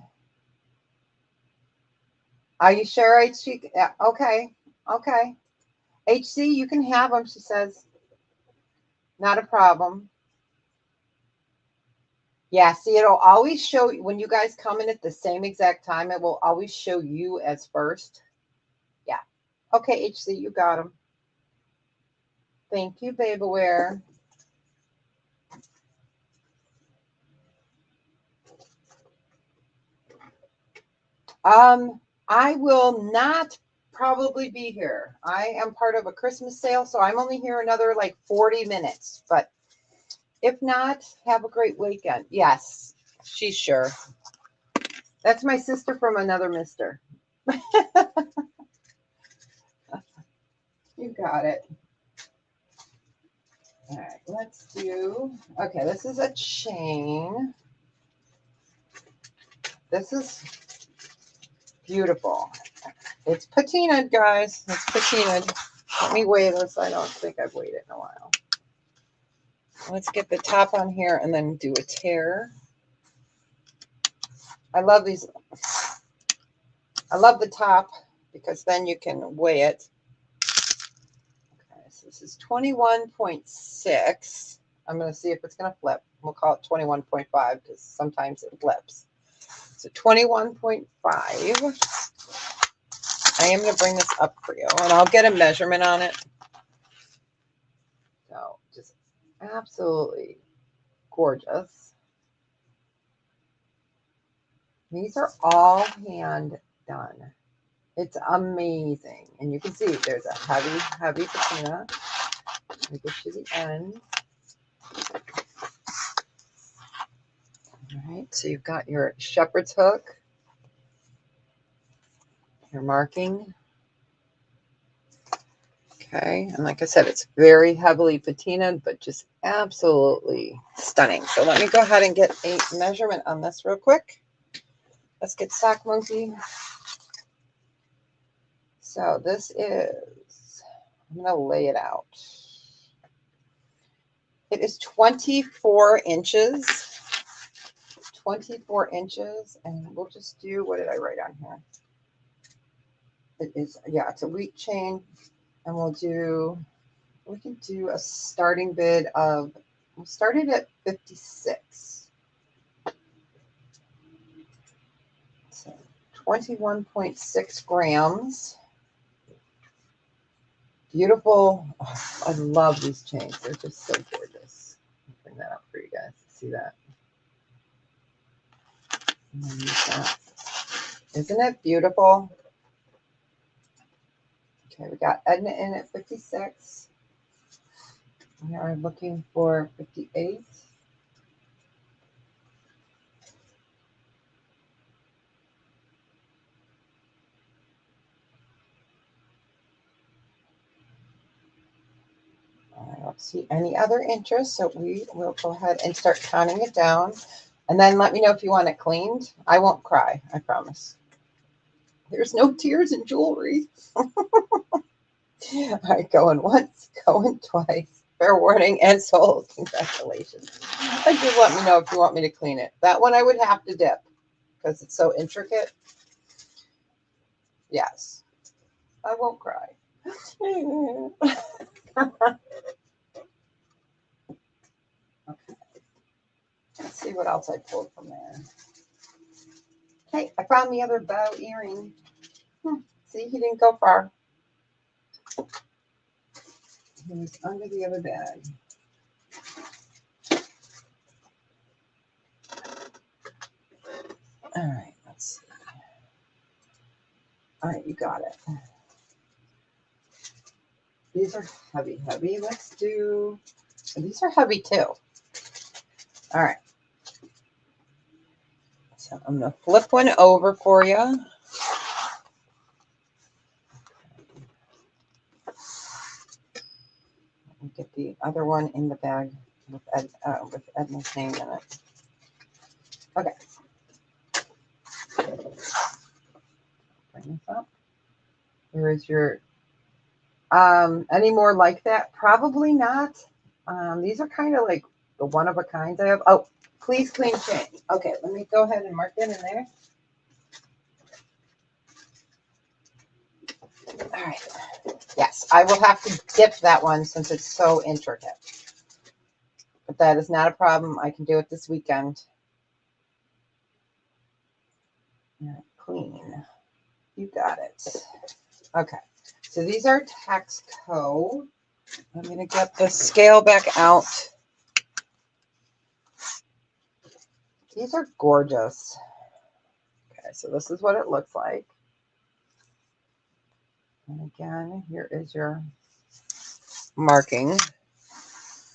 Are you sure, HC? Yeah, okay. Okay. HC, you can have them, she says. Not a problem. Yeah, see, it'll always show when you guys come in at the same exact time, it will always show you as first. Yeah. Okay, HC, you got them. Thank you, Babe Aware. I will not probably be here. I am part of a Christmas sale, so I'm only here another like 40 minutes. But if not, have a great weekend. Yes, she's sure. That's my sister from another mister. You got it. All right, let's do, okay, this is a chain. This is beautiful. It's patinaed, guys. It's patinaed. Let me weigh this. I don't think I've weighed it in a while. Let's get the top on here and then do a tear. I love these. I love the top because then you can weigh it. Okay, so this is 21.6. I'm going to see if it's going to flip. We'll call it 21.5 because sometimes it flips. So 21.5. I am going to bring this up for you and I'll get a measurement on it. So just absolutely gorgeous. These are all hand done. It's amazing. And you can see there's a heavy, heavy patina. Let me get to the end. All right, so you've got your shepherd's hook, your marking. Okay, and like I said, it's very heavily patinaed, but just absolutely stunning. So let me go ahead and get a measurement on this real quick. Let's get Sock Monkey. So this is, I'm going to lay it out. It is 24 inches. 24 inches. And we'll just do, what did I write on here? It is, yeah, it's a wheat chain. And we can do a starting bid of, we'll start it at 56. So 21.6 grams. Beautiful. Oh, I love these chains. They're just so gorgeous. I'll bring that up for you guys to see that. Isn't it beautiful? Okay, we got Edna in at 56. We are looking for 58. I don't see any other interest, so we will go ahead and start counting it down. And then let me know if you want it cleaned. I won't cry, I promise. There's no tears in jewelry. All right, going once, going twice. Fair warning and sold. Congratulations. Like, just let me know if you want me to clean it. That one I would have to dip because it's so intricate. Yes. I won't cry. Okay. Let's see what else I pulled from there. Hey, I found the other bow earring. See, he didn't go far. He was under the other bag. All right, let's see. All right, you got it. These are heavy, heavy. Let's do, these are heavy too. All right. So I'm going to flip one over for you. Let me get the other one in the bag with Edna's name in it. Okay. Bring this up. Here is your, any more like that? Probably not. These are kind of like the one of a kinds I have. Oh, please clean chain. Okay, let me go ahead and mark that in there. All right. Yes, I will have to dip that one since it's so intricate. But that is not a problem. I can do it this weekend. Clean. You got it. Okay. So these are Texco. I'm going to get the scale back out. These are gorgeous. Okay, so this is what it looks like. And again, here is your marking.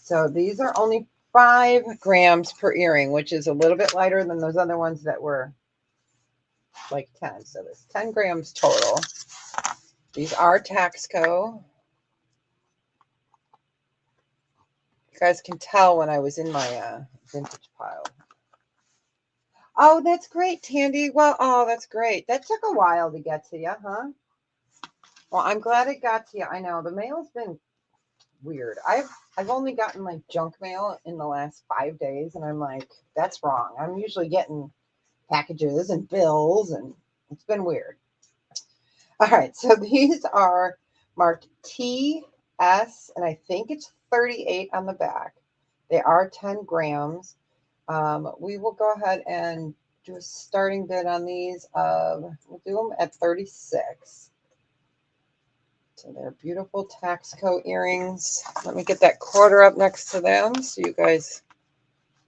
So these are only 5 grams per earring, which is a little bit lighter than those other ones that were like 10. So there's 10 grams total. These are Texco. You guys can tell when I was in my vintage pile. Oh, that's great, Tandy. Well, oh, that's great. That took a while to get to you, huh? Well, I'm glad it got to you. I know the mail's been weird. I've only gotten like junk mail in the last 5 days, and I'm like, that's wrong. I'm usually getting packages and bills, and it's been weird. All right, so these are marked TS, and I think it's 38 on the back. They are 10 grams. We will go ahead and do a starting bid on these. We'll do them at 36. So they're beautiful Texco earrings. Let me get that quarter up next to them so you guys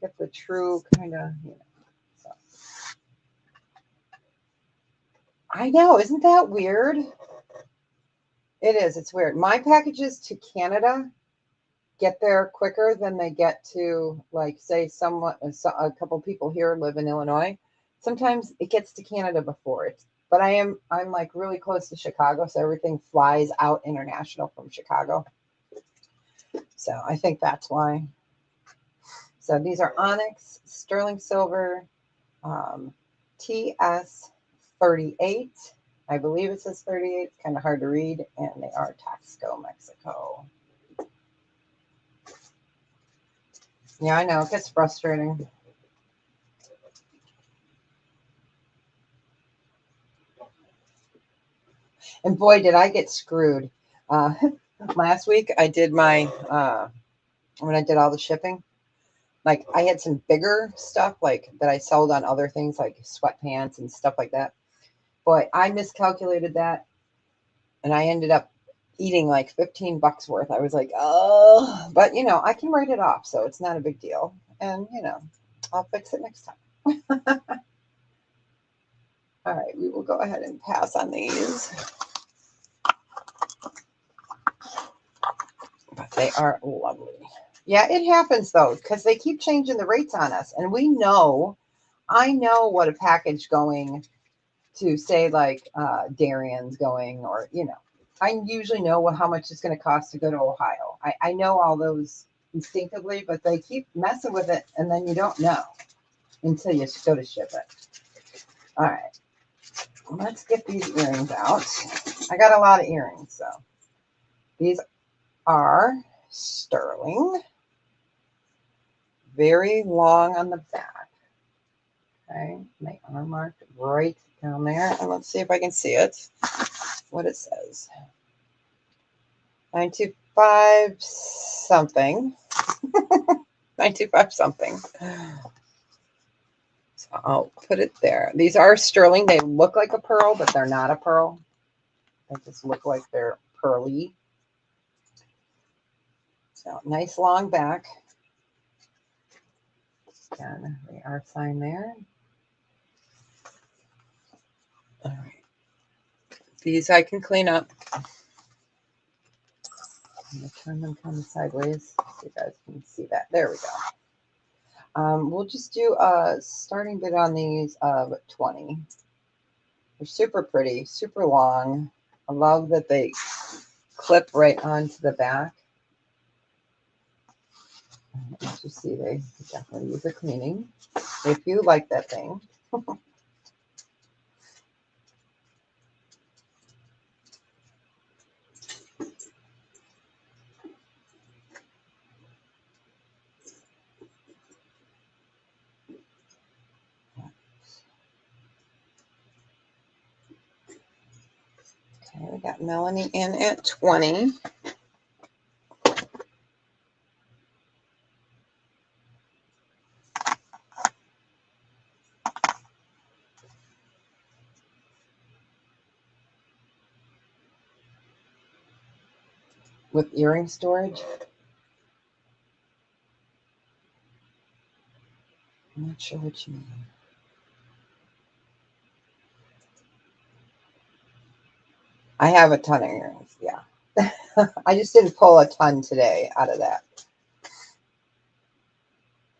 get the true kind of, so. I know, isn't that weird? It is, it's weird. My packages to Canada get there quicker than they get to, like, say, a couple people here live in Illinois. Sometimes it gets to Canada before it. But I'm like really close to Chicago, so everything flies out international from Chicago. So I think that's why. So these are onyx, sterling silver, TS 38. I believe it says 38. It's kind of hard to read, and they are Texco, Mexico. Yeah, I know. It gets frustrating. And boy, did I get screwed. Last week, I did my, when I did all the shipping, like I had some bigger stuff like that I sold on other things like sweatpants and stuff like that. Boy, I miscalculated that, and I ended up eating like $15 worth. I was like, oh, but I can write it off, so it's not a big deal. And I'll fix it next time. All right, we will go ahead and pass on these. But they are lovely. Yeah, it happens though, because they keep changing the rates on us. And I know what a package going to, say, like Darian's going, or, I usually know how much it's going to cost to go to Ohio. I know all those instinctively, but they keep messing with it, and then you don't know until you go to ship it. All right. Let's get these earrings out. I got a lot of earrings, so these are sterling. Very long on the back. Okay, my arm marked right down there. And let's see if I can see it, what it says. 925 something. 925 something. So I'll put it there. These are sterling. They look like a pearl, but they're not a pearl. They just look like they're pearly. So nice long back. Again, the art sign there. All right. These I can clean up. I'm going to turn them kind of sideways so you guys can see that. There we go. We'll just do a starting bid on these of 20. They're super pretty, super long. I love that they clip right onto the back. As you see, they definitely use a cleaning if you like that thing. Okay, we got Melanie in at 20. With earring storage. I'm not sure what you mean. I have a ton of earrings, yeah. I just didn't pull a ton today out of that.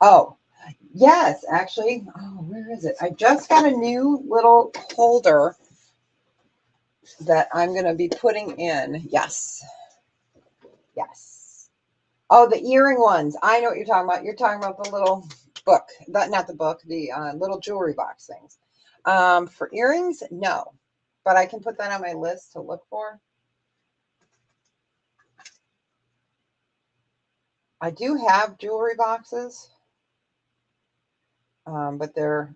Oh, yes, actually. Oh, where is it? I just got a new little holder that I'm going to be putting in. Yes. Yes. Oh, the earring ones. I know what you're talking about. You're talking about the little book, not the book, the little jewelry box things. For earrings, no. But I can put that on my list to look for. I do have jewelry boxes, but they're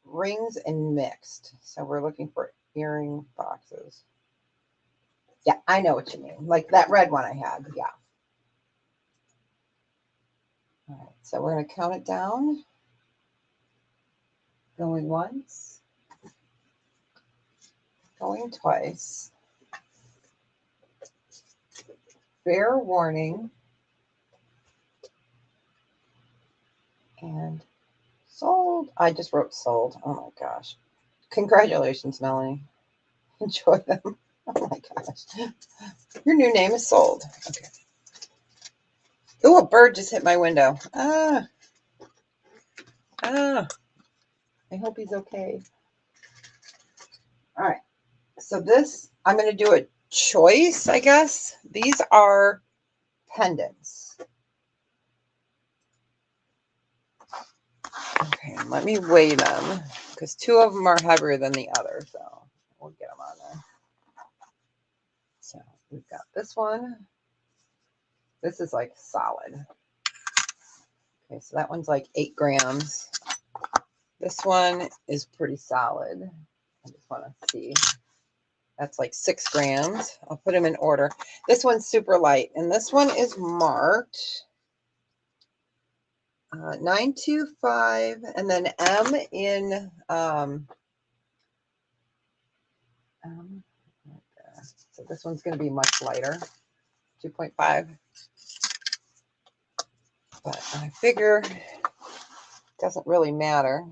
rings and mixed. So we're looking for earring boxes. Yeah, I know what you mean. Like that red one I had. Yeah. All right, so we're going to count it down. Going once. Going twice. Fair warning. And sold. I just wrote sold. Oh my gosh. Congratulations, Melanie. Enjoy them. Oh my gosh. Your new name is sold. Okay. Oh, a bird just hit my window. Ah. I hope he's okay. All right. So this, I'm going to do a choice, I guess. These are pendants. Okay, let me weigh them because two of them are heavier than the other. So we'll get them on there. So we've got this one. This is like solid. Okay, so that one's like 8 grams. This one is pretty solid. I just want to see. That's like 6 grams. I'll put them in order. This one's super light, and this one is marked 925, and then M in so this one's going to be much lighter, 2.5. But I figure it doesn't really matter.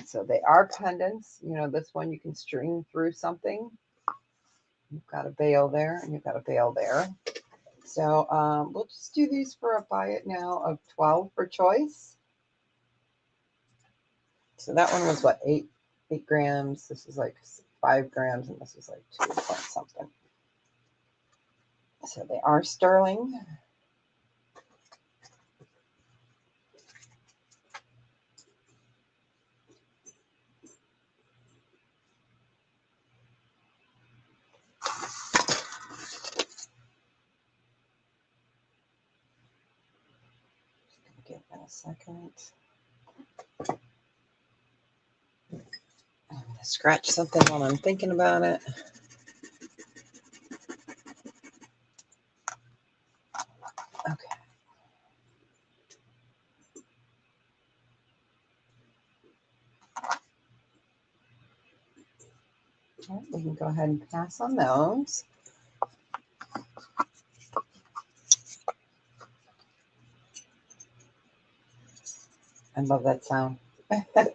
So they are pendants. You know, this one you can string through something. You've got a bail there, and you've got a bail there. So we'll just do these for a buy it now of 12 for choice. So that one was what, 8 grams. This is like 5 grams, and this is like 2 point something. So they are sterling. a second. I'm going to scratch something while I'm thinking about it. Okay. All right, we can go ahead and pass on those. I love that sound.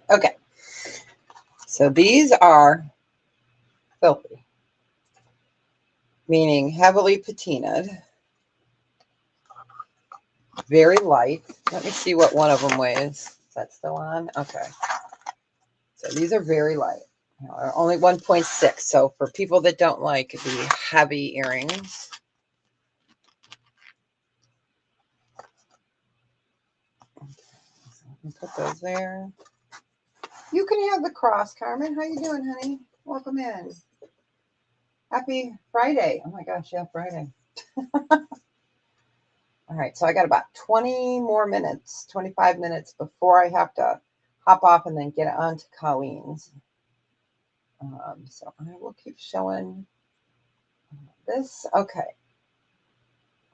Okay. So these are filthy, meaning heavily patinaed, very light. Let me see what one of them weighs. Is that still on? Okay. So these are very light. Only 1.6. So for people that don't like the heavy earrings, put those there. You can have the cross, Carmen. How you doing, honey? Welcome in. Happy Friday. Oh my gosh, yeah, Friday. All right, so I got about 20 more minutes, 25 minutes before I have to hop off and then get on to Colleen's. So I will keep showing this. Okay.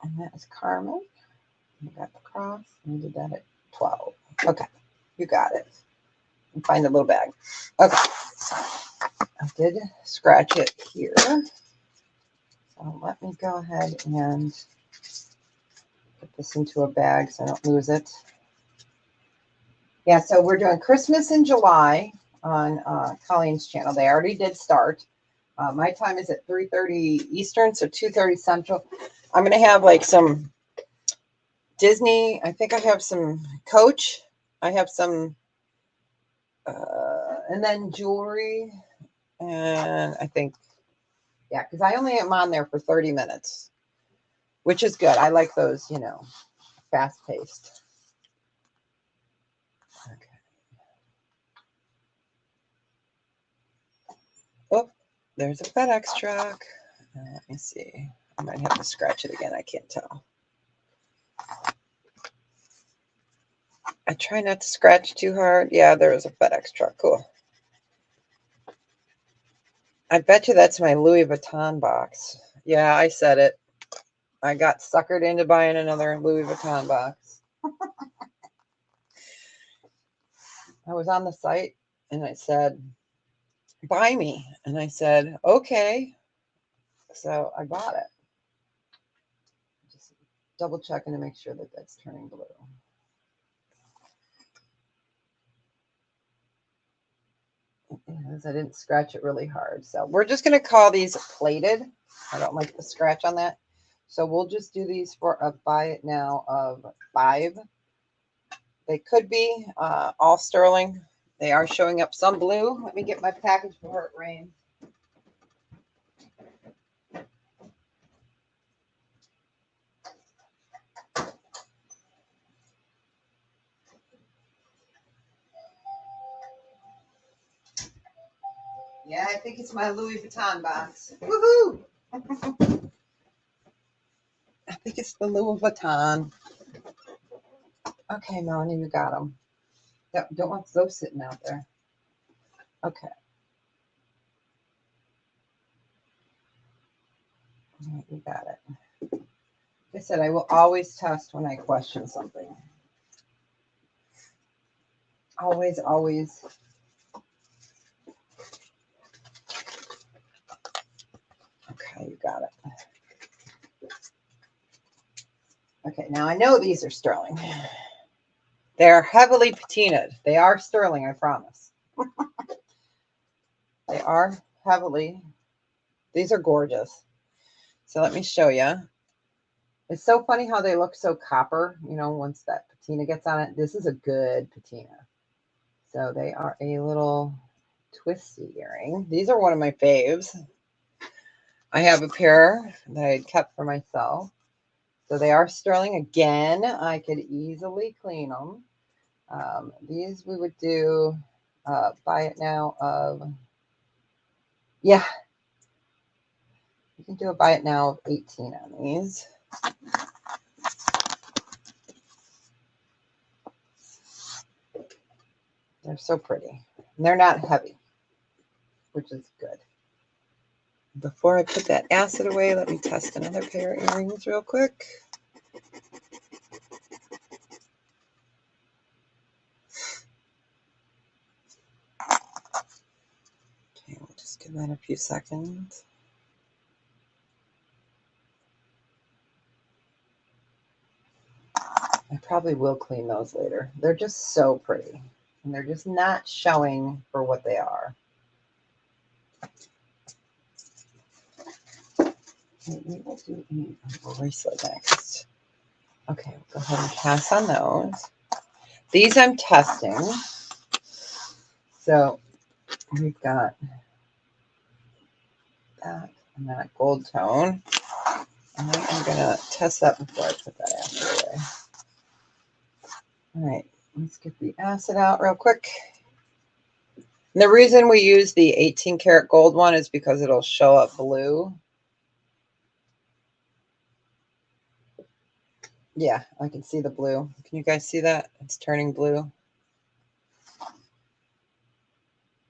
And that is Carmen. You got the cross. And did that at 12. Okay. You got it. And find a little bag. Okay. So I did scratch it here. So let me go ahead and put this into a bag so I don't lose it. Yeah, so we're doing Christmas in July on Colleen's channel. They already did start. My time is at 3:30 Eastern, so 2:30 Central. I'm going to have like some Disney. I think I have some Coach. I have some, and then jewelry. And I think, yeah, because I only am on there for 30 minutes, which is good. I like those, you know, fast paced. Okay. Oh, there's a FedEx truck. Let me see. I might have to scratch it again. I can't tell. I try not to scratch too hard. Yeah, there is a FedEx truck. Cool. I bet you that's my Louis Vuitton box. Yeah, I said it. I got suckered into buying another Louis Vuitton box. I was on the site and I said, buy me. And I said, okay. So I bought it. Just double checking to make sure that that's turning blue. It is. I didn't scratch it really hard. So we're just going to call these plated. I don't like the scratch on that. So we'll just do these for a buy it now of 5. They could be all sterling. They are showing up some blue. Let me get my package before it rains. Yeah, I think it's my Louis Vuitton box. Woohoo! I think it's the Louis Vuitton. Okay, Melanie, you got them. Don't want those sitting out there. Okay. All right, you got it. Like I said, I will always test when I question something. Always, always. Okay, you got it. Okay, now I know these are sterling. They're heavily patinaed. They are sterling, I promise. They are heavily. These are gorgeous. So let me show you. It's so funny how they look so copper, you know, once that patina gets on it. This is a good patina. So they are a little twisty earring. These are one of my faves. I have a pair that I kept for myself. So they are sterling. Again, I could easily clean them. These we would do buy it now of, yeah, you can do a buy it now of 18 on these. They're so pretty. And they're not heavy, which is good. Before I put that acid away, let me test another pair of earrings real quick. Okay, we'll just give that a few seconds. I probably will clean those later. They're just so pretty. And they're just not showing for what they are. We will do a bracelet next. Okay, we'll go ahead and pass on those. These I'm testing. So we've got that and that gold tone. And I'm going to test that before I put that acid away. All right, let's get the acid out real quick. And the reason we use the 18 karat gold one is because it'll show up blue. Yeah, I can see the blue. Can you guys see that? It's turning blue.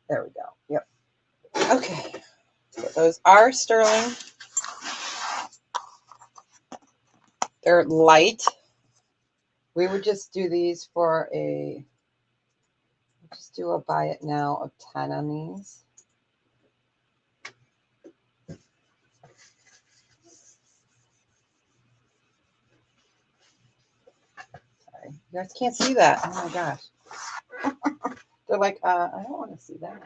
There we go. Yep. Okay. So those are sterling. They're light. We would just do these for a, just do a buy it now of 10 on these. Sorry, you guys can't see that. Oh my gosh. They're like, I don't want to see that.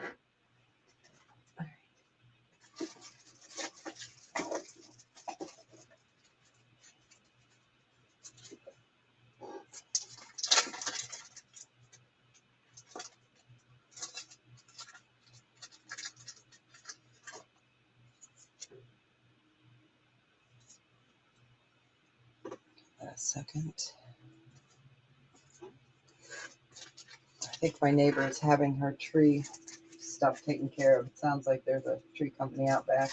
A second. I think my neighbor is having her tree stuff taken care of. It sounds like there's a tree company out back.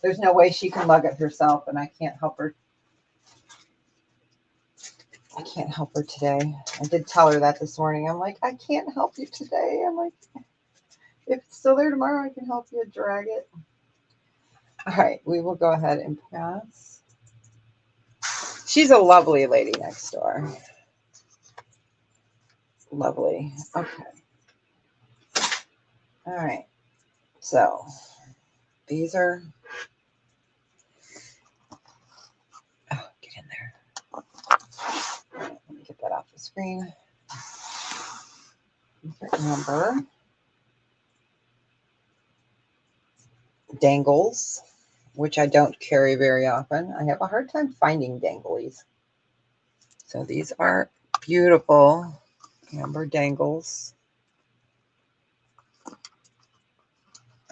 There's no way she can lug it herself, and I can't help her. I can't help her today. I did tell her that this morning. I'm like, I can't help you today. I'm like, if it's still there tomorrow, I can help you drag it. All right, we will go ahead and pass. She's a lovely lady next door. Lovely. Okay. All right. So these are, oh, get in there. Let me get that off the screen. Number dangles, which I don't carry very often. I have a hard time finding danglies. So these are beautiful amber dangles.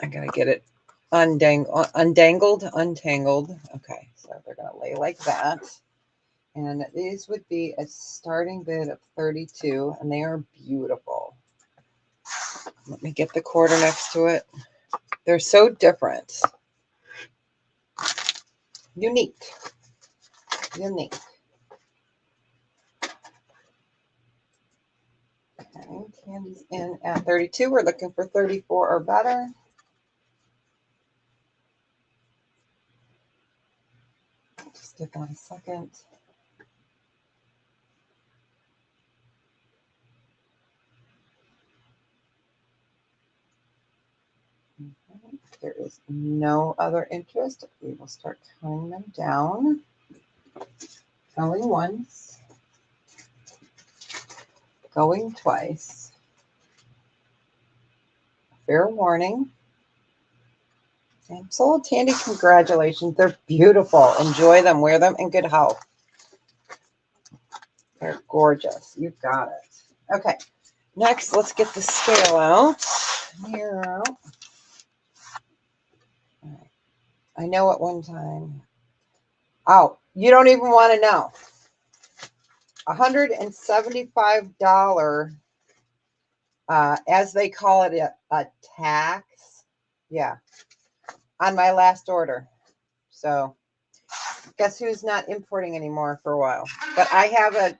I gotta get it untangled. Okay, so they're gonna lay like that. And these would be a starting bid of 32, and they are beautiful. Let me get the quarter next to it. They're so different. Unique. Okay, Candy's in at 32. We're looking for 34 or better. Just give that a second. If there is no other interest, we will start counting them down. Going once. Going twice. Fair warning. And sold Tandy, congratulations. They're beautiful. Enjoy them. Wear them in good health. They're gorgeous. You got it. Okay. Next, let's get the scale out. Mirror out. All right. I know at one time. Oh, you don't even want to know. $175, as they call it, a tax. Yeah. On my last order. So guess who's not importing anymore for a while? But I have a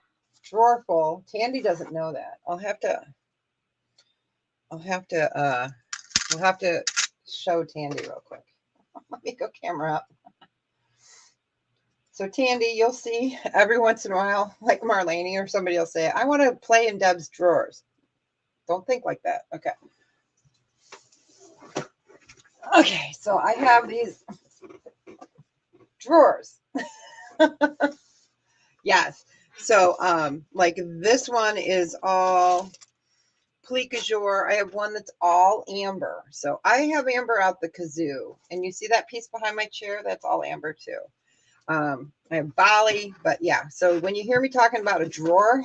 drawer full. Tandy doesn't know that. I'll have to I'll have to, we'll have to show Tandy real quick. Let me go camera up. So Tandy, you'll see every once in a while, like Marlene or somebody will say, I want to play in Deb's drawers. Don't think like that. Okay. Okay, so I have these drawers. Yes. So like this one is all plique azure. I have one that's all amber. So I have amber out the kazoo. And you see that piece behind my chair? That's all amber too. I have Bali, but yeah. So when you hear me talking about a drawer,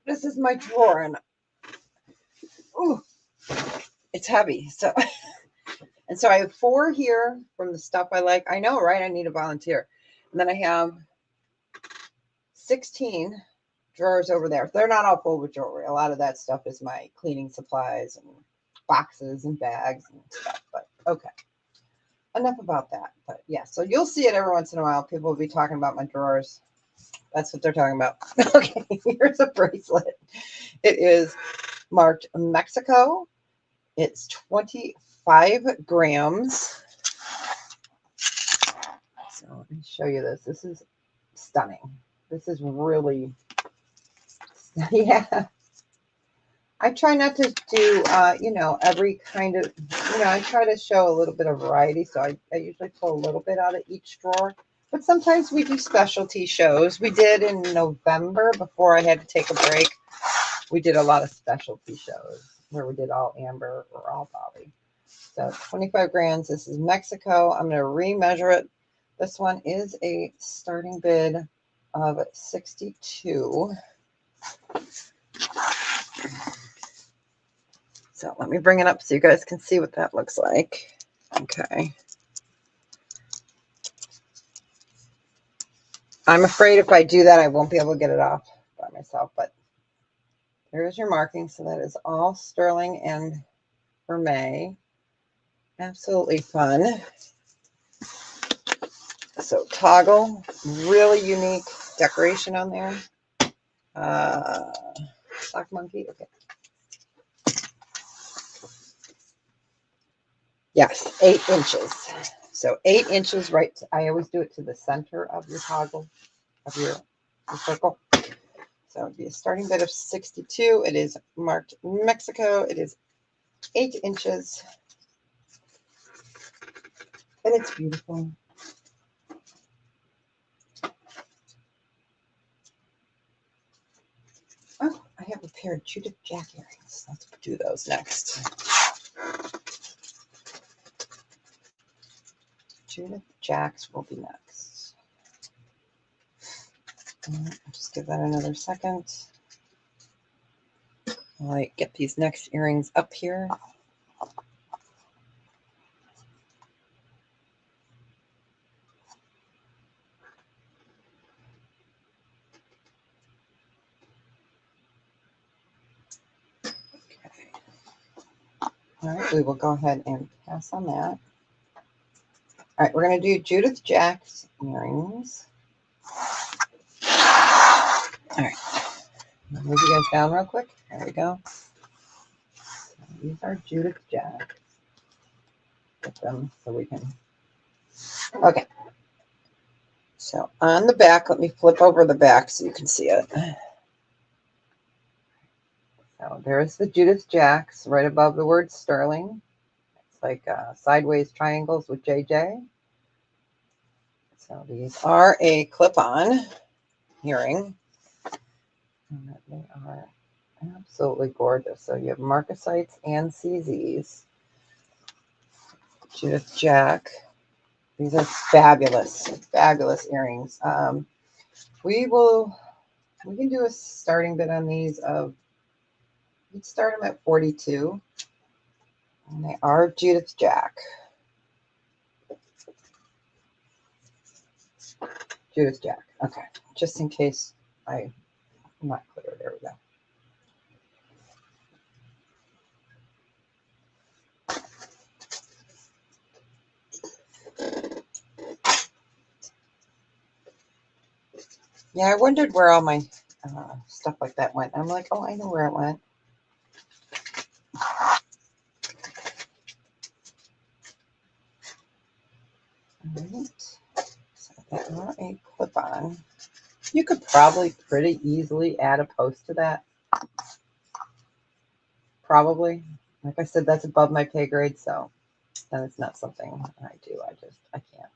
this is my drawer, and ooh, it's heavy. So and so I have 4 here from the stuff I like. I know, right? I need a volunteer. And then I have 16 drawers over there. They're not all full with jewelry. A lot of that stuff is my cleaning supplies and boxes and bags and stuff. But okay, enough about that. But yeah, so you'll see it every once in a while. People will be talking about my drawers. That's what they're talking about. Okay, here's a bracelet. It is marked Mexico. It's 25 grams. So let me show you this. This is stunning. This is really, yeah. I try not to do, every kind of, I try to show a little bit of variety. So I usually pull a little bit out of each drawer. But sometimes we do specialty shows. We did in November before I had to take a break. We did a lot of specialty shows where we did all amber or all Bali. So 25 grams. This is Mexico. I'm going to remeasure it. This one is a starting bid of 62. So let me bring it up so you guys can see what that looks like. Okay. I'm afraid if I do that, I won't be able to get it off by myself, but there's your marking. So that is all sterling and vermeil. Absolutely fun. So toggle, really unique decoration on there. Black monkey, okay. Yes, 8 inches. So 8 inches, right? I always do it to the center of your toggle, of your circle. So it would be a starting bid of 62. It is marked Mexico. It is 8 inches. And it's beautiful. Oh, I have a pair of Judith Jack earrings. Let's do those next. Judith Jacks will be next. Just give that another second. I'll get these next earrings up here. Okay. All right, we will go ahead and pass on that. All right, we're going to do Judith Jack's earrings. All right, I'll move you guys down real quick. There we go. So these are Judith Jack. Get them so we can. Okay. So on the back, let me flip over the back so you can see it. So there's the Judith Jacks right above the word sterling. It's like sideways triangles with JJ. So these are a clip-on earring. And they are absolutely gorgeous. So you have marcasites and CZs. Judith Jack. These are fabulous, fabulous earrings. We can do a starting bid on these of, you'd start them at 42. And they are Judith Jack. Judith Jack. Okay. Just in case I'm not clear. There we go. Yeah, I wondered where all my stuff like that went. I'm like, oh, I know where it went. right. So that are a clip-on. You could probably pretty easily add a post to that. Probably. Like I said, that's above my pay grade, so then it's not something I do. I can't.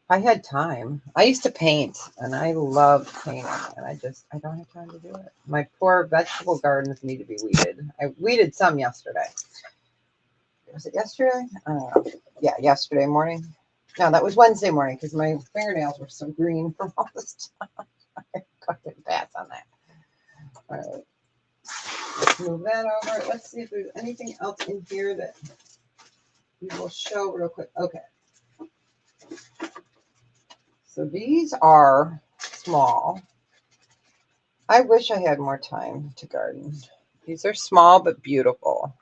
I had time. I used to paint, and I loved painting, and I don't have time to do it. My poor vegetable gardens need to be weeded. I weeded some yesterday. Was it yesterday? I don't know. Yeah, yesterday morning. No, that was Wednesday morning because my fingernails were so green from all this stuff. I couldn't pass on that. All right. Let's move that over. Let's see if there's anything else in here that we will show real quick. Okay. So these are small. I wish I had more time to garden. These are small but beautiful.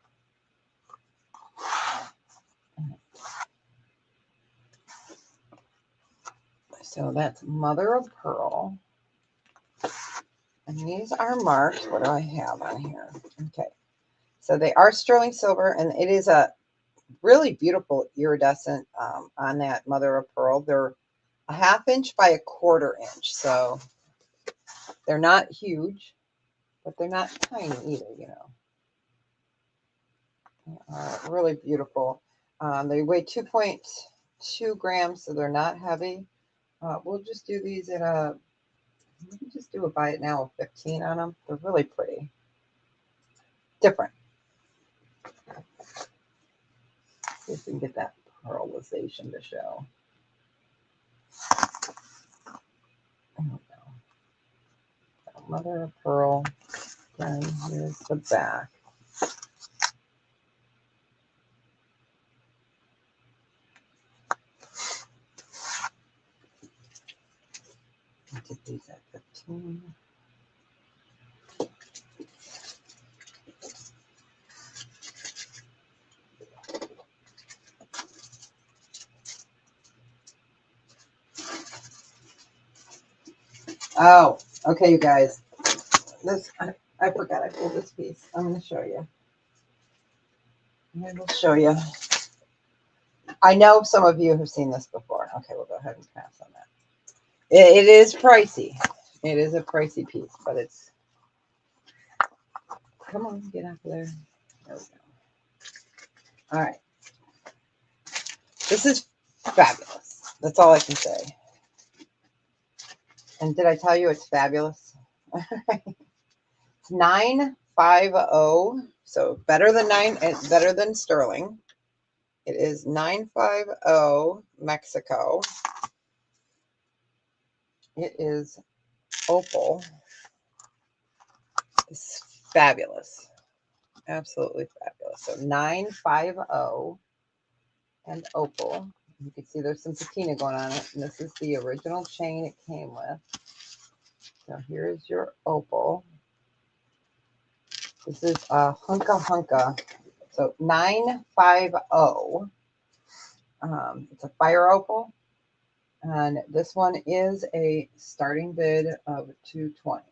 So that's mother of pearl. And these are marked. What do I have on here? Okay. So they are sterling silver, and it is a really beautiful iridescent on that mother of pearl. They're a 1/2 inch by a 1/4 inch. So they're not huge, but they're not tiny either, you know. They are really beautiful. They weigh 2.2 grams, so they're not heavy. We'll just do these at a, let me just do a buy it now of 15 on them. They're really pretty. Different. See if we can get that pearlization to show. There we go. Mother of pearl. Then here's the back. Get these at 15. Oh, okay, you guys. This I forgot I pulled this piece. I'm going to show you. I will show you. I know some of you have seen this before. Okay, we'll go ahead and pass on that. It is pricey. It is a pricey piece, but it's. Come on, get out there. There we go. All right. This is fabulous. That's all I can say. And did I tell you it's fabulous? It's 950. So better than better than sterling. It is 950 Mexico. It is opal. It's fabulous. Absolutely fabulous. So 950 and opal. You can see there's some patina going on it. And this is the original chain it came with. So here's your opal. This is a hunka hunka. So 950. It's a fire opal. And this one is a starting bid of 220.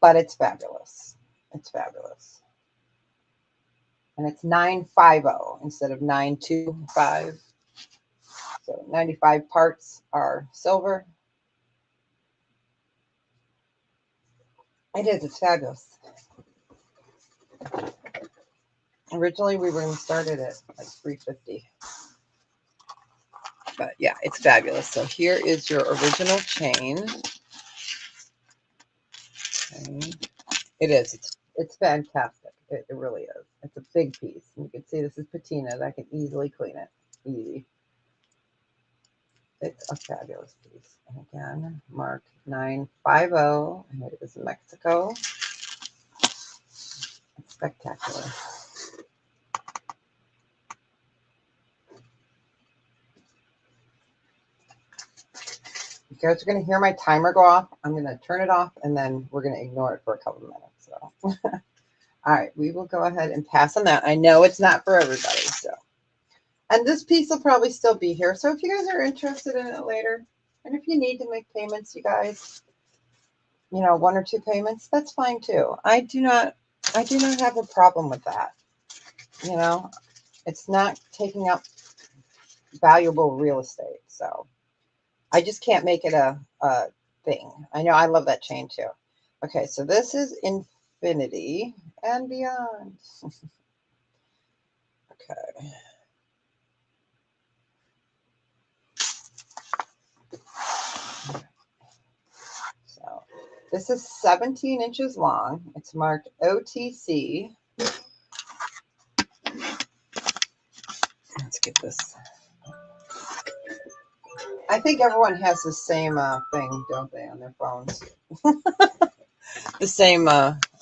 But it's fabulous. It's fabulous. And it's 950 instead of 925. So 95 parts are silver. It is. It's fabulous. Originally, we were going to start it at like 350. But yeah, it's fabulous. So here is your original chain. Okay. It is. It's fantastic. It really is. It's a big piece. And you can see this is patina. I can easily clean it. Easy. It's a fabulous piece. And again, marked 950. And it is Mexico. It's spectacular. You guys are going to hear my timer go off. I'm going to turn it off, and then we're going to ignore it for a couple of minutes. So, all right, we will go ahead and pass on that. I know it's not for everybody. So, and this piece will probably still be here. So if you guys are interested in it later, and if you need to make payments, you guys, 1 or 2 payments, that's fine too. I do not I do not have a problem with that. You know, it's not taking up valuable real estate. So I just can't make it a thing. I know I love that chain too. Okay, so this is infinity and beyond. Okay. So this is 17 inches long. It's marked OTC. Let's get this. I think everyone has the same thing, don't they, on their phones? The same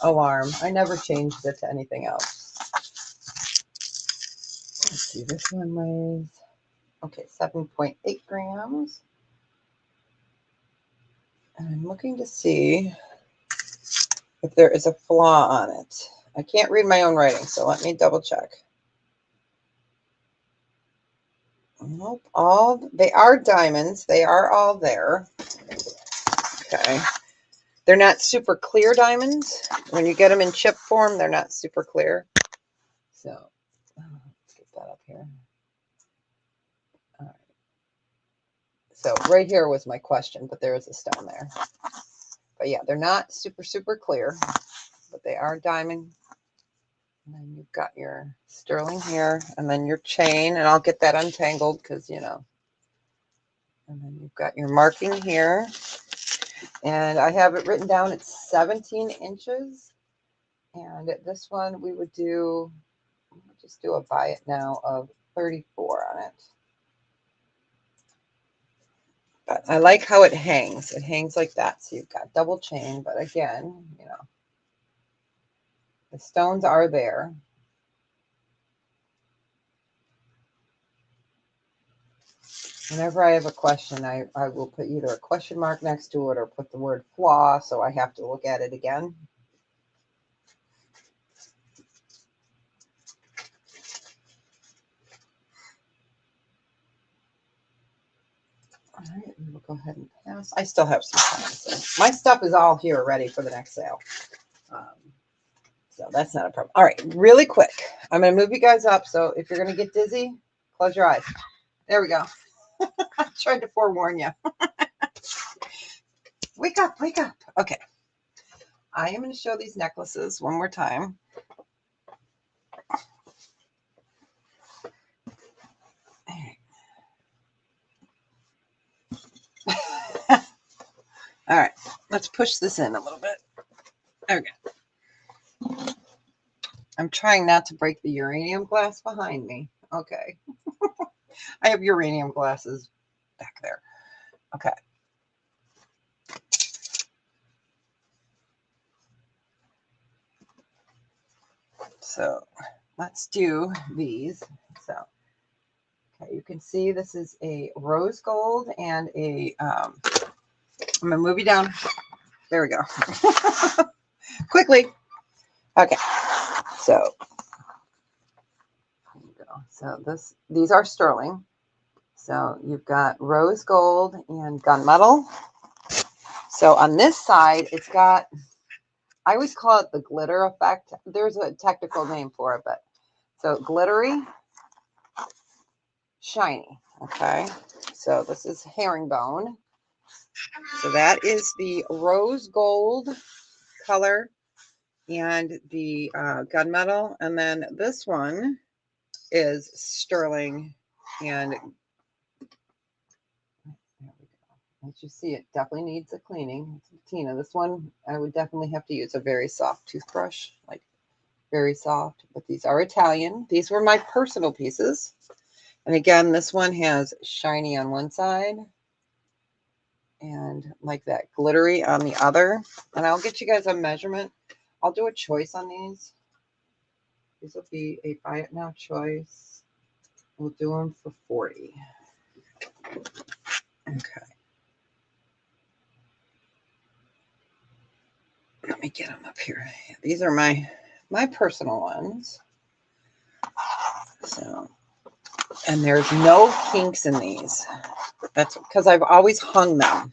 alarm. I never changed it to anything else. Let's see, this one weighs, okay, 7.8 grams. And I'm looking to see if there is a flaw on it. I can't read my own writing, so let me double check. Nope, they are diamonds. They are all there. Okay. They're not super clear diamonds. When you get them in chip form, they're not super clear. So let's get that up here. All right. So right here was my question, but there is a stone there. But yeah, they're not super, super clear, but they are diamond. And then you've got your sterling here, and then your chain, and I'll get that untangled because, you know. And then you've got your marking here. And I have it written down, it's 17 inches. And at this one, we would do, we'll just do a buy it now of 34 on it. But I like how it hangs. It hangs like that. So you've got double chain, but again, you know, the stones are there. Whenever I have a question, I will put either a question mark next to it or put the word flaw, so I have to look at it again. All right, we'll go ahead and pass. I still have some time. So my stuff is all here ready for the next sale. So that's not a problem. All right, really quick. I'm going to move you guys up. So if you're going to get dizzy, close your eyes. There we go. I tried to forewarn you. Wake up, wake up. Okay. I am going to show these necklaces one more time. All right, let's push this in a little bit. Okay. I'm trying not to break the uranium glass behind me. Okay. I have uranium glasses back there. Okay. So let's do these. So, okay, you can see this is a rose gold and a, I'm going to move you down. There we go. Quickly. Okay. So, there you go. So these are sterling. So you've got rose gold and gunmetal. So on this side, it's got, I always call it the glitter effect. There's a technical name for it, but so glittery, shiny. Okay. So this is herringbone. So that is the rose gold color and the gunmetal. And then this one is sterling and there we go. As you see, it definitely needs a cleaning. It's Tina, this one I would definitely have to use a very soft toothbrush, like very soft. But these are Italian. These were my personal pieces. And again, this one has shiny on one side and like that glittery on the other. And I'll get you guys a measurement. I'll do a choice on these. These will be a buy it now choice. We'll do them for 40. Okay. Let me get them up here. These are my personal ones. So, and there's no kinks in these. That's because I've always hung them.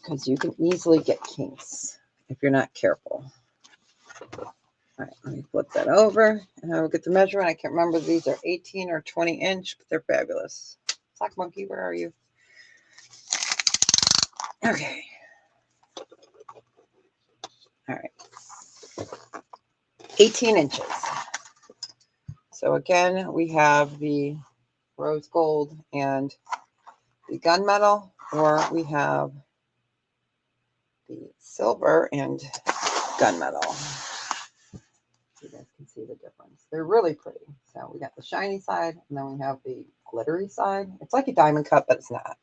Because you can easily get kinks if you're not careful. All right, let me flip that over and I will get the measurement. I can't remember if these are 18 or 20 inch, but they're fabulous. Sock Monkey, where are you? Okay. All right. 18 inches. So again, we have the rose gold and the gunmetal, or we have the silver and gunmetal. You guys can see the difference. They're really pretty. So we got the shiny side, and then we have the glittery side. It's like a diamond cut, but it's not.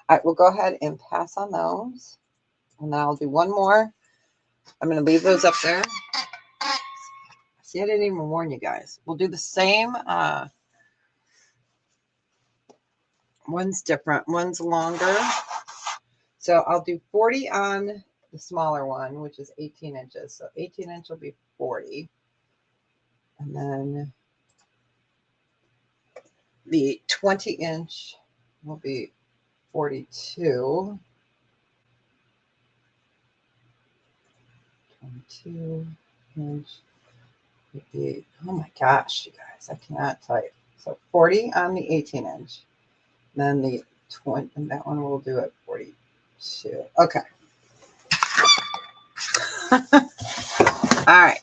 All right, we'll go ahead and pass on those. And then I'll do one more. I'm going to leave those up there. See, I didn't even warn you guys. We'll do the same. One's different. One's longer. So I'll do 40 on the smaller one, which is 18 inches. So 18 inch will be 40. And then the 20 inch will be 42. 22 inch would be, oh my gosh, you guys, I cannot type. So 40 on the 18 inch. Then the 20, and that one we'll do at 42. Okay. All right.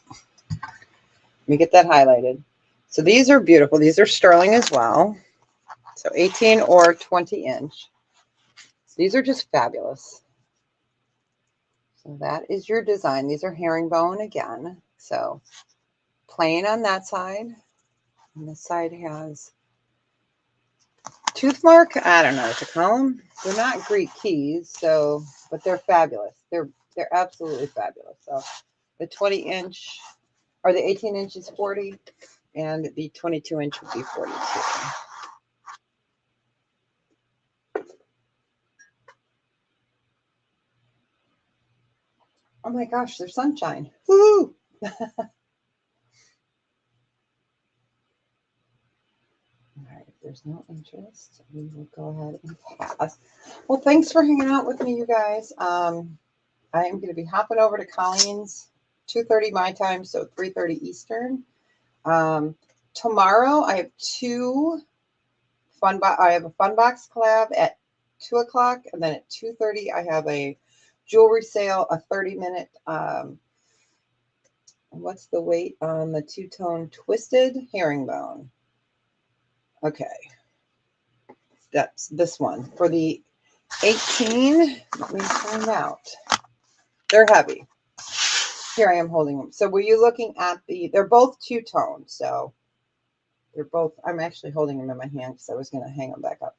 Let me get that highlighted. So these are beautiful. These are sterling as well. So 18 or 20 inch. So these are just fabulous. So that is your design. These are herringbone again. So plain on that side. And this side has tooth mark. I don't know what to call them. They're not Greek keys, so but they're fabulous. They're absolutely fabulous. So the 20 inch or the 18 inch is 40, and the 22 inch would be 42. Oh my gosh, there's sunshine. Woo! All right, if there's no interest, we will go ahead and pass. Well, thanks for hanging out with me, you guys. I am going to be hopping over to Colleen's 2:30 my time, so 3:30 Eastern. Tomorrow I have I have a fun box collab at 2 o'clock, and then at 2:30 I have a jewelry sale, a 30-minute. What's the weight on the two-tone twisted herringbone? Okay, that's this one for the 18. Let me find out. They're heavy. Here I am holding them. So were you looking at they're both two-tone, so they're both, I'm actually holding them in my hand because I was going to hang them back up.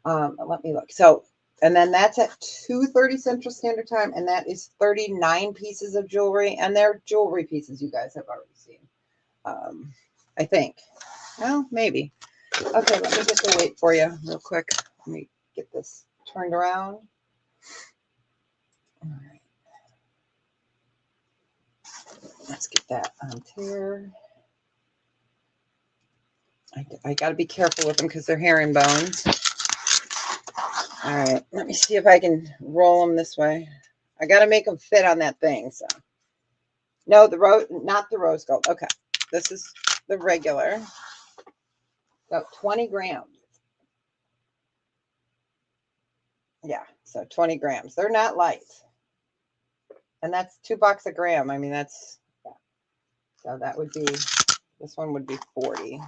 Let me look. So, and then that's at 2:30 Central Standard Time, and that is 39 pieces of jewelry, and they're jewelry pieces you guys have already seen. I think. Well, maybe. Okay, let me get the weight for you real quick. Let me get this turned around. All right. Let's get that on here. I got to be careful with them because they're herringbones. All right, let me see if I can roll them this way. I got to make them fit on that thing. So, no, not the rose gold. Okay, this is the regular. So 20 grams. Yeah, so 20 grams. They're not light, and that's $2 a gram. I mean, that's yeah. So that would be, this one would be 40.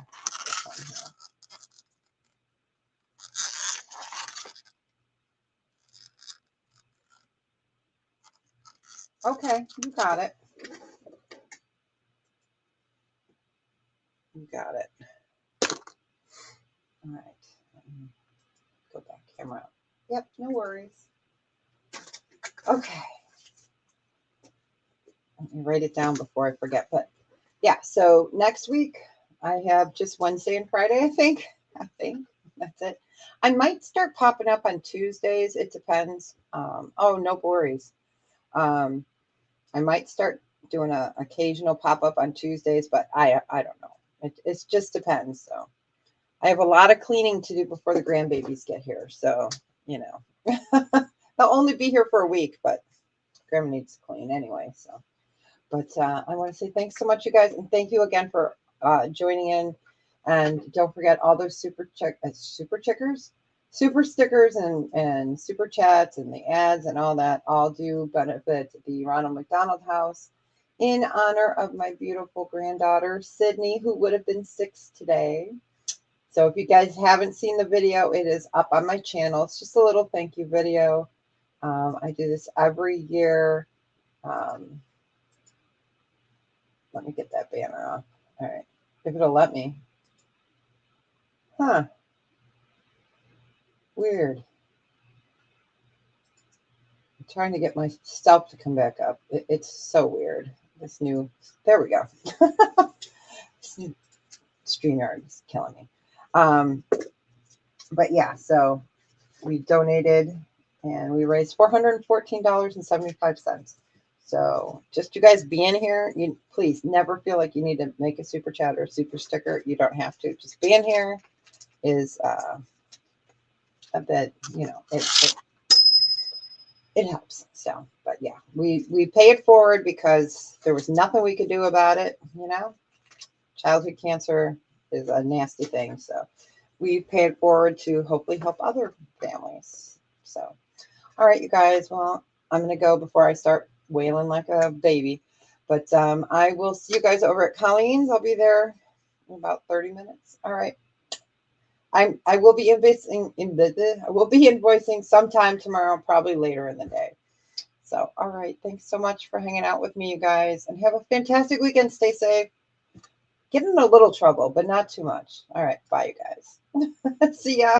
Okay, you got it. You got it. All right. Go back camera up. Yep, no worries. Okay. Let me write it down before I forget. But yeah, so next week I have just Wednesday and Friday, I think. That's it. I might start popping up on Tuesdays. It depends. Oh, no worries. I might start doing an occasional pop-up on Tuesdays, but I don't know. It just depends. So I have a lot of cleaning to do before the grandbabies get here. So, you know, they'll only be here for a week, but grandma needs to clean anyway. So, But I want to say thanks so much, you guys, and thank you again for joining in. And don't forget all those super stickers, and super chats, and the ads and all that. All do benefit the Ronald McDonald House in honor of my beautiful granddaughter Sydney, who would have been 6 today. So if you guys haven't seen the video, it is up on my channel. It's just a little thank you video. I do this every year. Um, Let me get that banner off. All right. If it'll let me. Huh. Weird. I'm trying to get myself to come back up. It's so weird. This new. There we go. StreamYard is killing me. But yeah, so we donated and we raised $414.75. So just you guys being here, you please never feel like you need to make a super chat or a super sticker. You don't have to. Just being here is a bit, it helps. So, but yeah, we pay it forward because there was nothing we could do about it. Childhood cancer is a nasty thing. So we pay it forward to hopefully help other families. So, all right, you guys. Well, I'm going to go before I start wailing like a baby. But I will see you guys over at Colleen's. I'll be there in about 30 minutes. All right. I will be invoicing sometime tomorrow, probably later in the day. So, all right. Thanks so much for hanging out with me, you guys, and have a fantastic weekend. Stay safe. Get in a little trouble, but not too much. All right. Bye, you guys. See ya.